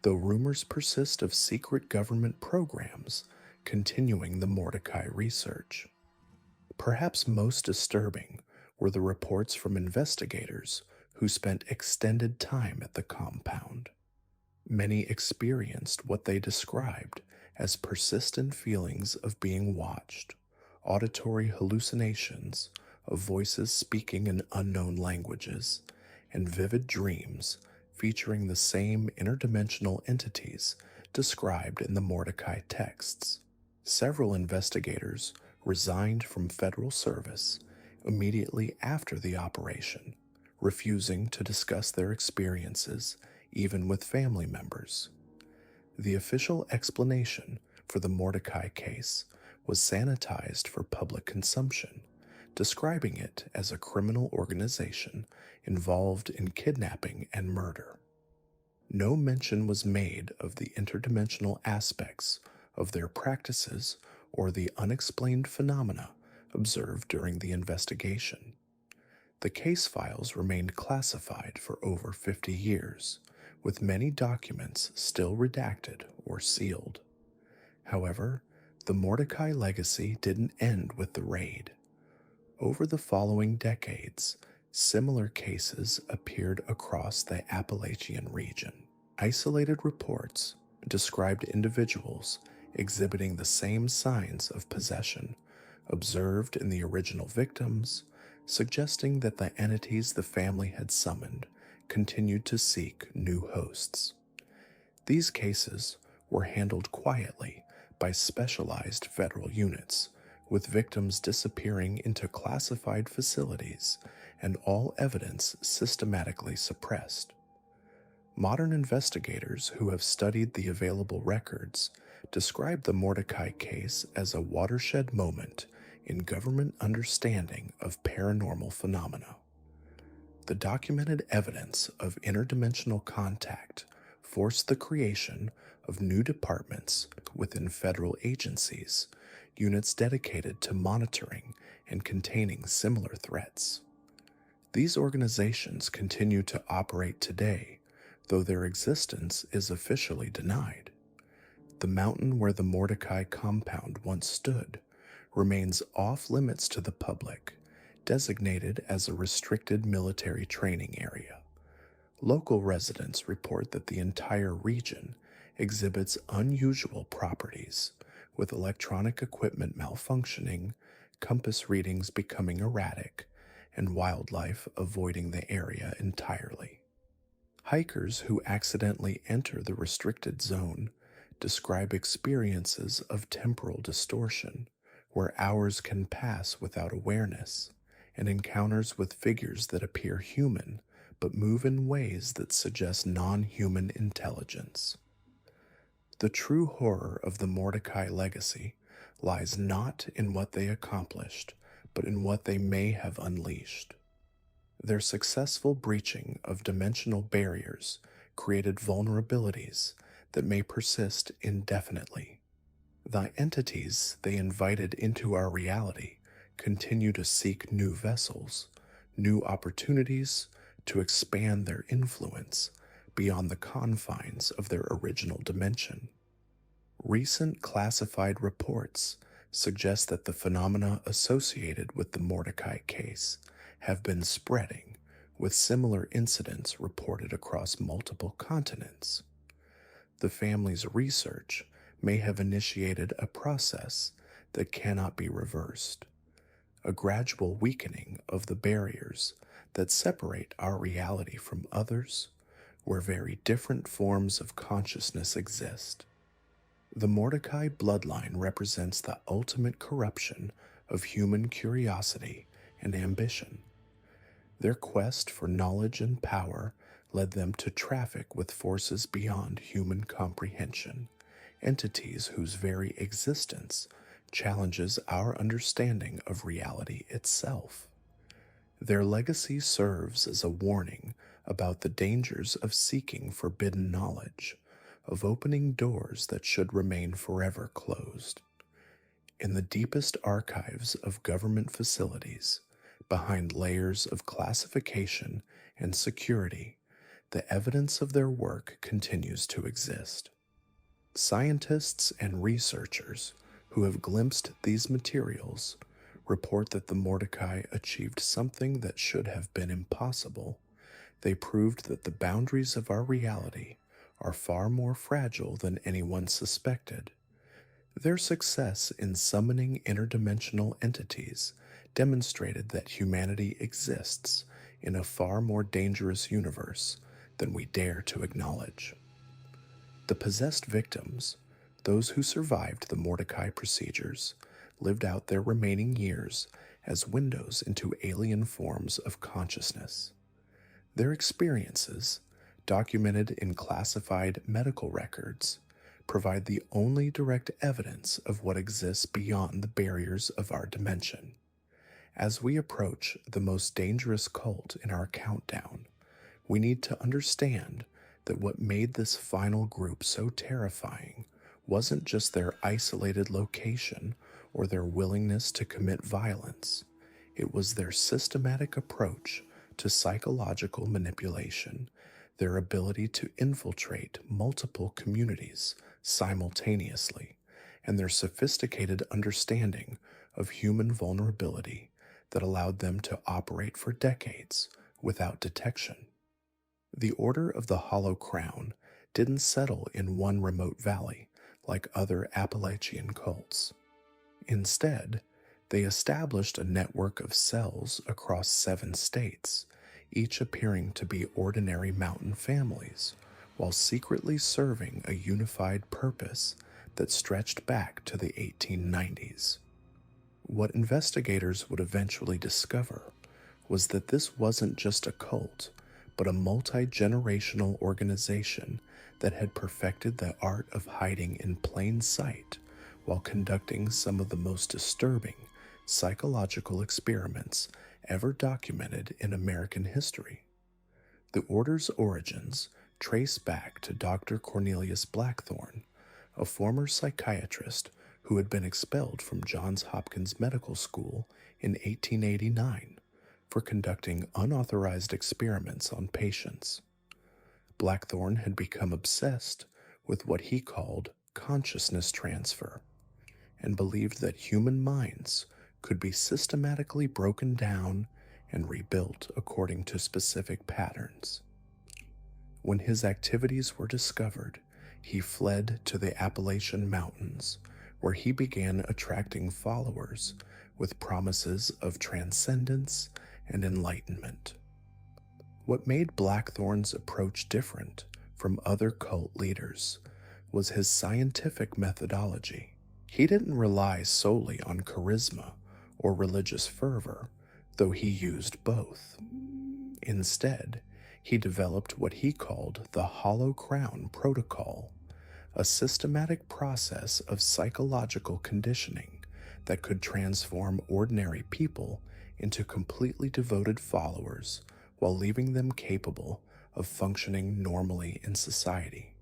though rumors persist of secret government programs continuing the Mordecai research. Perhaps most disturbing were the reports from investigators who spent extended time at the compound. Many experienced what they described as persistent feelings of being watched, auditory hallucinations of voices speaking in unknown languages, and vivid dreams featuring the same interdimensional entities described in the Mordecai texts. Several investigators resigned from federal service immediately after the operation, refusing to discuss their experiences even with family members. The official explanation for the Mordecai case was sanitized for public consumption, describing it as a criminal organization involved in kidnapping and murder. No mention was made of the interdimensional aspects of their practices or the unexplained phenomena observed during the investigation. The case files remained classified for over 50 years, with many documents still redacted or sealed. However, the Mordecai legacy didn't end with the raid. Over the following decades, similar cases appeared across the Appalachian region. Isolated reports described individuals exhibiting the same signs of possession observed in the original victims, suggesting that the entities the family had summoned continued to seek new hosts. These cases were handled quietly by specialized federal units, with victims disappearing into classified facilities and all evidence systematically suppressed. Modern investigators who have studied the available records describe the Mordecai case as a watershed moment in government understanding of paranormal phenomena. The documented evidence of interdimensional contact forced the creation of new departments within federal agencies, units dedicated to monitoring and containing similar threats. These organizations continue to operate today, though their existence is officially denied. The mountain where the Mordecai compound once stood remains off limits to the public, designated as a restricted military training area. Local residents report that the entire region exhibits unusual properties, with electronic equipment malfunctioning, compass readings becoming erratic, and wildlife avoiding the area entirely. Hikers who accidentally enter the restricted zone describe experiences of temporal distortion, where hours can pass without awareness, and encounters with figures that appear human but move in ways that suggest non-human intelligence. The true horror of the Mordecai legacy lies not in what they accomplished, but in what they may have unleashed. Their successful breaching of dimensional barriers created vulnerabilities that may persist indefinitely. The entities they invited into our reality continue to seek new vessels, new opportunities to expand their influence beyond the confines of their original dimension. Recent classified reports suggest that the phenomena associated with the Mordecai case have been spreading, with similar incidents reported across multiple continents. The family's research may have initiated a process that cannot be reversed, a gradual weakening of the barriers that separate our reality from others, where very different forms of consciousness exist. The Mordecai bloodline represents the ultimate corruption of human curiosity and ambition. Their quest for knowledge and power led them to traffic with forces beyond human comprehension, entities whose very existence challenges our understanding of reality itself. Their legacy serves as a warning about the dangers of seeking forbidden knowledge, of opening doors that should remain forever closed. In the deepest archives of government facilities, behind layers of classification and security, the evidence of their work continues to exist. Scientists and researchers who have glimpsed these materials report that the Mordecai achieved something that should have been impossible. They proved that the boundaries of our reality are far more fragile than anyone suspected. Their success in summoning interdimensional entities demonstrated that humanity exists in a far more dangerous universe than we dare to acknowledge. The possessed victims, Those who survived the Mordecai procedures lived out their remaining years as windows into alien forms of consciousness. Their experiences, documented in classified medical records, provide the only direct evidence of what exists beyond the barriers of our dimension. As we approach the most dangerous cult in our countdown, we need to understand that what made this final group so terrifying wasn't just their isolated location or their willingness to commit violence. It was their systematic approach to psychological manipulation, their ability to infiltrate multiple communities simultaneously, and their sophisticated understanding of human vulnerability that allowed them to operate for decades without detection. The Order of the Hollow Crown didn't settle in one remote valley like other Appalachian cults. Instead, they established a network of cells across 7 states, each appearing to be ordinary mountain families, while secretly serving a unified purpose that stretched back to the 1890s. What investigators would eventually discover was that this wasn't just a cult, but a multi-generational organization that had perfected the art of hiding in plain sight while conducting some of the most disturbing psychological experiments ever documented in American history. The order's origins trace back to Dr. Cornelius Blackthorne, a former psychiatrist who had been expelled from Johns Hopkins Medical School in 1889 for conducting unauthorized experiments on patients. Blackthorne had become obsessed with what he called consciousness transfer and believed that human minds could be systematically broken down and rebuilt according to specific patterns. When his activities were discovered, he fled to the Appalachian Mountains, where he began attracting followers with promises of transcendence and enlightenment. What made Blackthorne's approach different from other cult leaders was his scientific methodology. He didn't rely solely on charisma or religious fervor, though he used both. Instead, he developed what he called the Hollow Crown Protocol, a systematic process of psychological conditioning that could transform ordinary people into completely devoted followers while leaving them capable of functioning normally in society.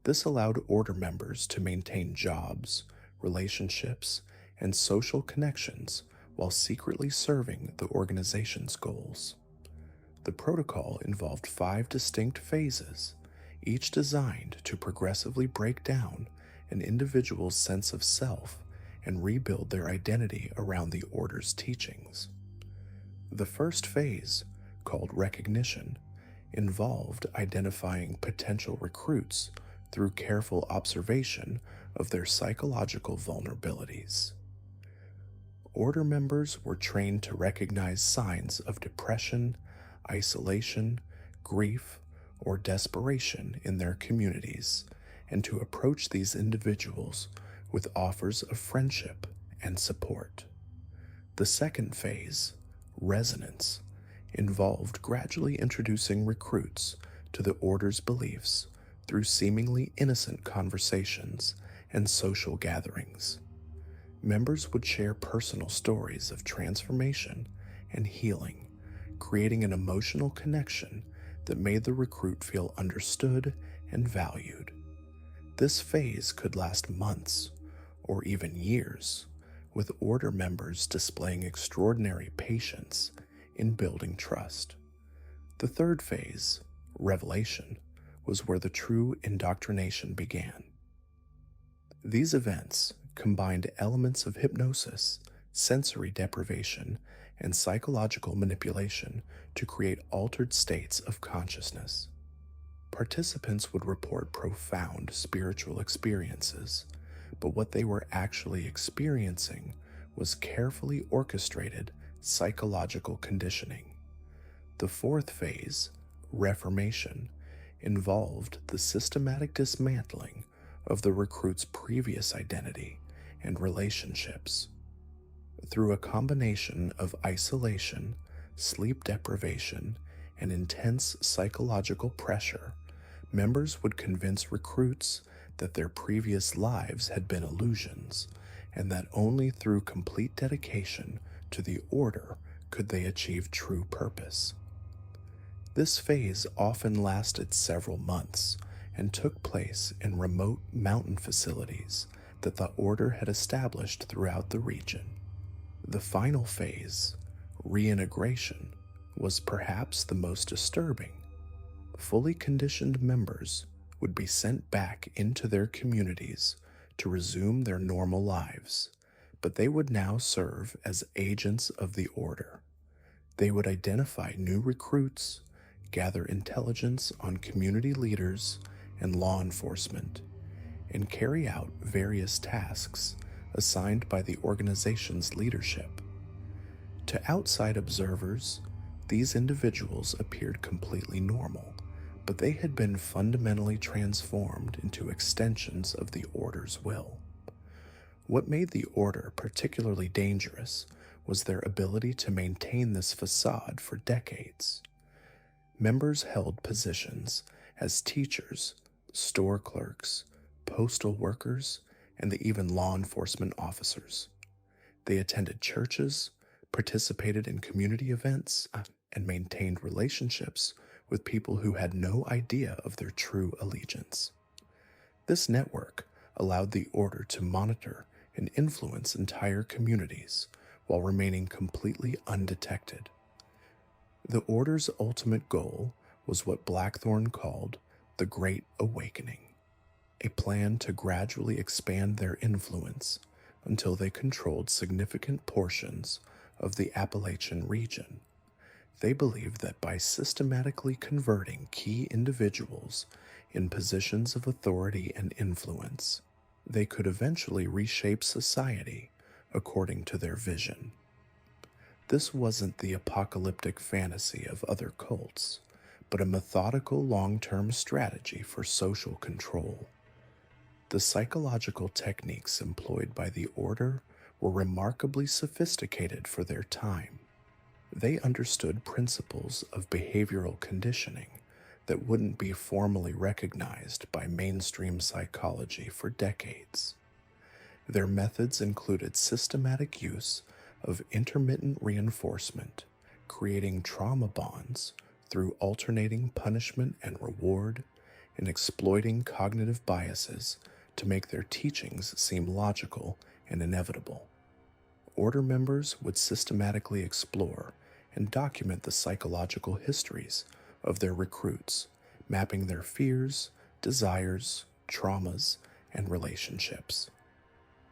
This allowed order members to maintain jobs, relationships, and social connections while secretly serving the organization's goals. The protocol involved 5 distinct phases, each designed to progressively break down an individual's sense of self and rebuild their identity around the order's teachings. The first phase, called recognition, involved identifying potential recruits through careful observation of their psychological vulnerabilities. Order members were trained to recognize signs of depression, isolation, grief, or desperation in their communities, and to approach these individuals with offers of friendship and support. The second phase, resonance, involved gradually introducing recruits to the order's beliefs through seemingly innocent conversations and social gatherings. Members would share personal stories of transformation and healing, creating an emotional connection that made the recruit feel understood and valued. This phase could last months or even years, with order members displaying extraordinary patience in building trust. The third phase, revelation, was where the true indoctrination began. These events combined elements of hypnosis, sensory deprivation, and psychological manipulation to create altered states of consciousness. Participants would report profound spiritual experiences, but what they were actually experiencing was carefully orchestrated psychological conditioning. The fourth phase, reformation, involved the systematic dismantling of the recruit's previous identity and relationships. Through a combination of isolation, sleep deprivation, and intense psychological pressure, members would convince recruits that their previous lives had been illusions, and that only through complete dedication to the order could they achieve true purpose. This phase often lasted several months and took place in remote mountain facilities that the order had established throughout the region. The final phase, reintegration, was perhaps the most disturbing. Fully conditioned members would be sent back into their communities to resume their normal lives, but they would now serve as agents of the order. They would identify new recruits, gather intelligence on community leaders and law enforcement, and carry out various tasks assigned by the organization's leadership. To outside observers, these individuals appeared completely normal, but they had been fundamentally transformed into extensions of the order's will. What made the order particularly dangerous was their ability to maintain this facade for decades. Members held positions as teachers, store clerks, postal workers, and even law enforcement officers. They attended churches, participated in community events, and maintained relationships with people who had no idea of their true allegiance. This network allowed the order to monitor and influence entire communities while remaining completely undetected. The order's ultimate goal was what Blackthorne called the Great Awakening, a plan to gradually expand their influence until they controlled significant portions of the Appalachian region. They believed that by systematically converting key individuals in positions of authority and influence, they could eventually reshape society according to their vision. This wasn't the apocalyptic fantasy of other cults, but a methodical long-term strategy for social control. The psychological techniques employed by the order were remarkably sophisticated for their time. They understood principles of behavioral conditioning that wouldn't be formally recognized by mainstream psychology for decades. Their methods included systematic use of intermittent reinforcement, creating trauma bonds through alternating punishment and reward, and exploiting cognitive biases to make their teachings seem logical and inevitable. Order members would systematically explore and document the psychological histories of their recruits, mapping their fears, desires, traumas, and relationships.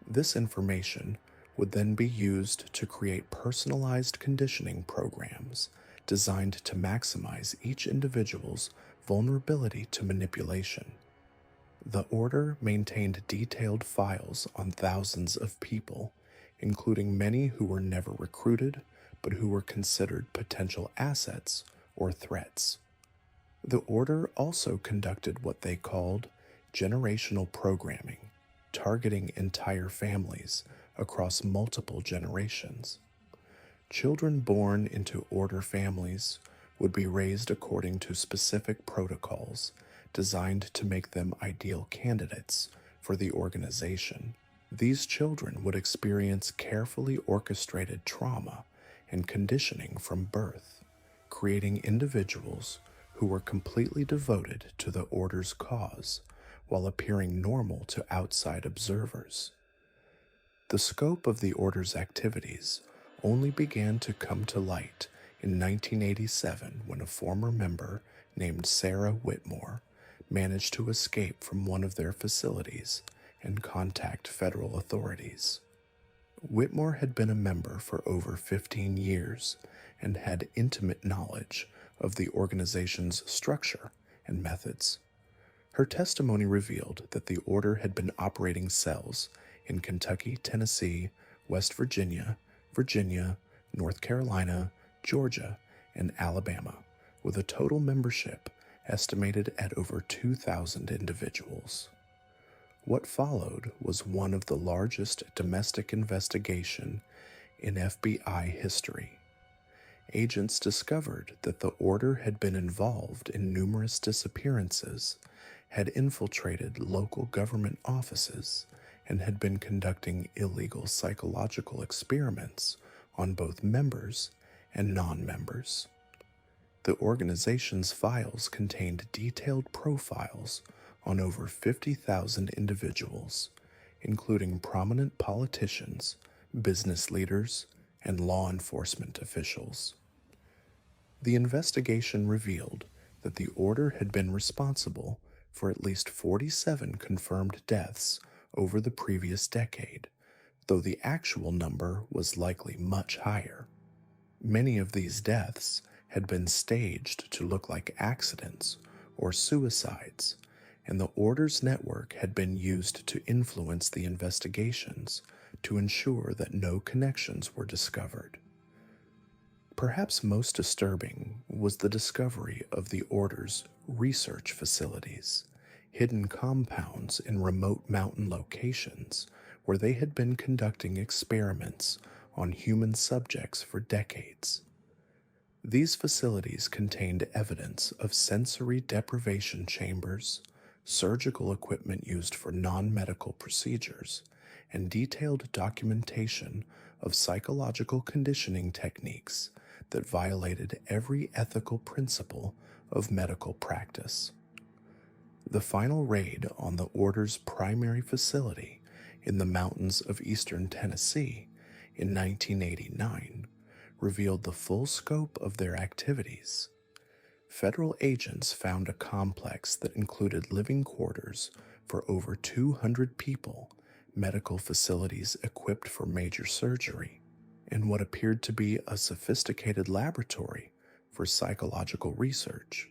This information would then be used to create personalized conditioning programs designed to maximize each individual's vulnerability to manipulation. The order maintained detailed files on thousands of people, including many who were never recruited but who were considered potential assets or threats. The order also conducted what they called generational programming, targeting entire families across multiple generations. Children born into order families would be raised according to specific protocols designed to make them ideal candidates for the organization. These children would experience carefully orchestrated trauma and conditioning from birth, creating individuals who were completely devoted to the order's cause while appearing normal to outside observers. The scope of the order's activities only began to come to light in 1987 when a former member named Sarah Whitmore managed to escape from one of their facilities and contact federal authorities. Whitmore had been a member for over 15 years and had intimate knowledge of the organization's structure and methods. Her testimony revealed that the order had been operating cells in Kentucky, Tennessee, West Virginia, North Carolina, Georgia, and Alabama, with a total membership estimated at over 2,000 individuals. What followed was one of the largest domestic investigation in FBI history. Agents discovered that the order had been involved in numerous disappearances, had infiltrated local government offices, and had been conducting illegal psychological experiments on both members and non-members. The organization's files contained detailed profiles on over 50,000 individuals, including prominent politicians, business leaders, and law enforcement officials. The investigation revealed that the order had been responsible for at least 47 confirmed deaths over the previous decade, though the actual number was likely much higher. Many of these deaths had been staged to look like accidents or suicides, and the order's network had been used to influence the investigations to ensure that no connections were discovered. Perhaps most disturbing was the discovery of the order's research facilities, hidden compounds in remote mountain locations where they had been conducting experiments on human subjects for decades. These facilities contained evidence of sensory deprivation chambers, surgical equipment used for non-medical procedures, and detailed documentation of psychological conditioning techniques that violated every ethical principle of medical practice. The final raid on the order's primary facility in the mountains of eastern Tennessee in 1989 revealed the full scope of their activities. Federal agents found a complex that included living quarters for over 200 people, medical facilities equipped for major surgery, and what appeared to be a sophisticated laboratory for psychological research.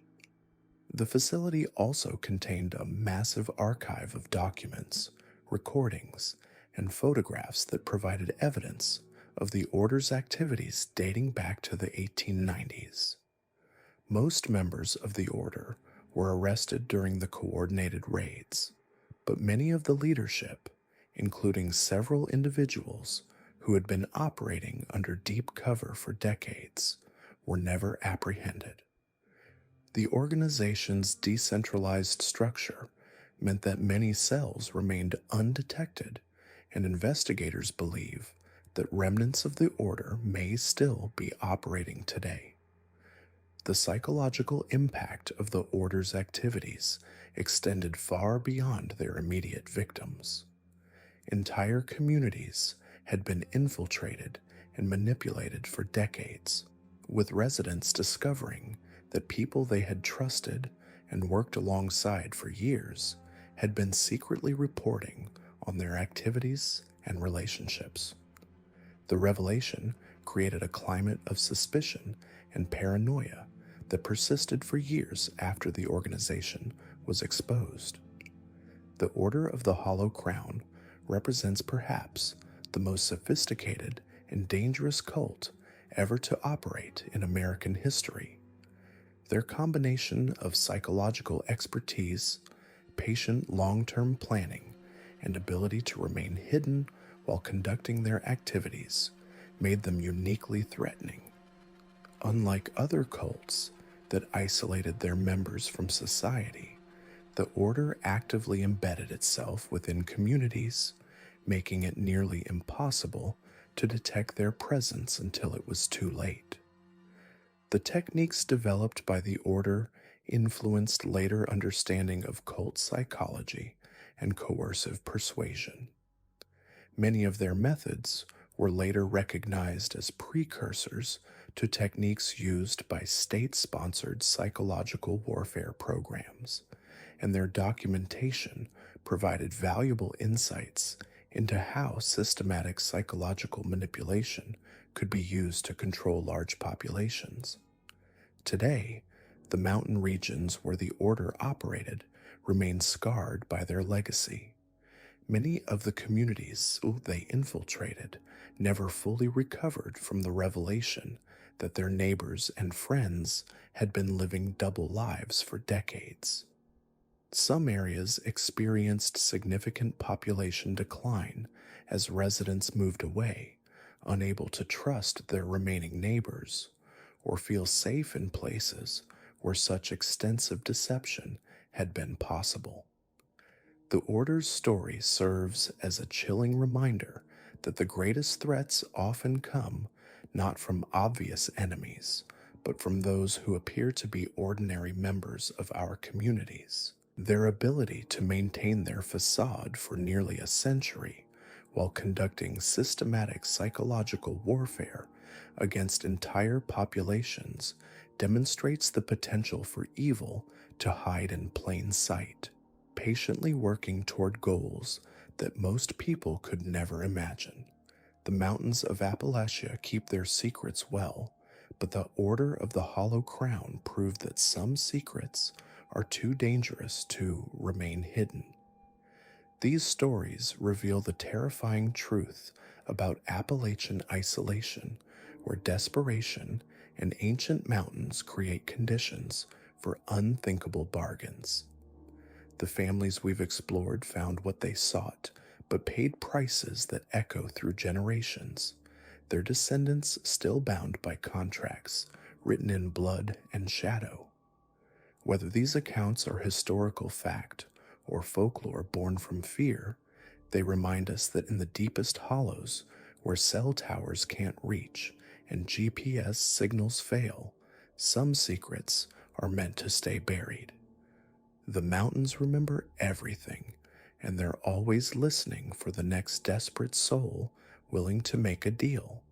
The facility also contained a massive archive of documents, recordings, and photographs that provided evidence of the order's activities dating back to the 1890s. Most members of the order were arrested during the coordinated raids, but many of the leadership, including several individuals who had been operating under deep cover for decades, were never apprehended. The organization's decentralized structure meant that many cells remained undetected, and investigators believe that remnants of the order may still be operating today. The psychological impact of the order's activities extended far beyond their immediate victims. Entire communities had been infiltrated and manipulated for decades, with residents discovering that people they had trusted and worked alongside for years had been secretly reporting on their activities and relationships. The revelation created a climate of suspicion and paranoia that persisted for years after the organization was exposed. The Order of the Hollow Crown represents perhaps the most sophisticated and dangerous cult ever to operate in American history. Their combination of psychological expertise, patient long-term planning, and ability to remain hidden while conducting their activities made them uniquely threatening. Unlike other cults that isolated their members from society, the order actively embedded itself within communities, making it nearly impossible to detect their presence until it was too late. The techniques developed by the order influenced later understanding of cult psychology and coercive persuasion. Many of their methods were later recognized as precursors to techniques used by state-sponsored psychological warfare programs, and their documentation provided valuable insights into how systematic psychological manipulation could be used to control large populations. Today, the mountain regions where the order operated remain scarred by their legacy. Many of the communities they infiltrated never fully recovered from the revelation that their neighbors and friends had been living double lives for decades. Some areas experienced significant population decline as residents moved away, unable to trust their remaining neighbors, or feel safe in places where such extensive deception had been possible. The Order's story serves as a chilling reminder that the greatest threats often come not from obvious enemies, but from those who appear to be ordinary members of our communities. Their ability to maintain their facade for nearly a century while conducting systematic psychological warfare against entire populations demonstrates the potential for evil to hide in plain sight, patiently working toward goals that most people could never imagine. The mountains of Appalachia keep their secrets well, but the Order of the Hollow Crown proved that some secrets are too dangerous to remain hidden. These stories reveal the terrifying truth about Appalachian isolation, where desperation and ancient mountains create conditions for unthinkable bargains. The families we've explored found what they sought, but paid prices that echo through generations, their descendants still bound by contracts written in blood and shadow. Whether these accounts are historical fact or folklore born from fear, they remind us that in the deepest hollows, where cell towers can't reach and GPS signals fail, some secrets are meant to stay buried. The mountains remember everything, and they're always listening for the next desperate soul willing to make a deal.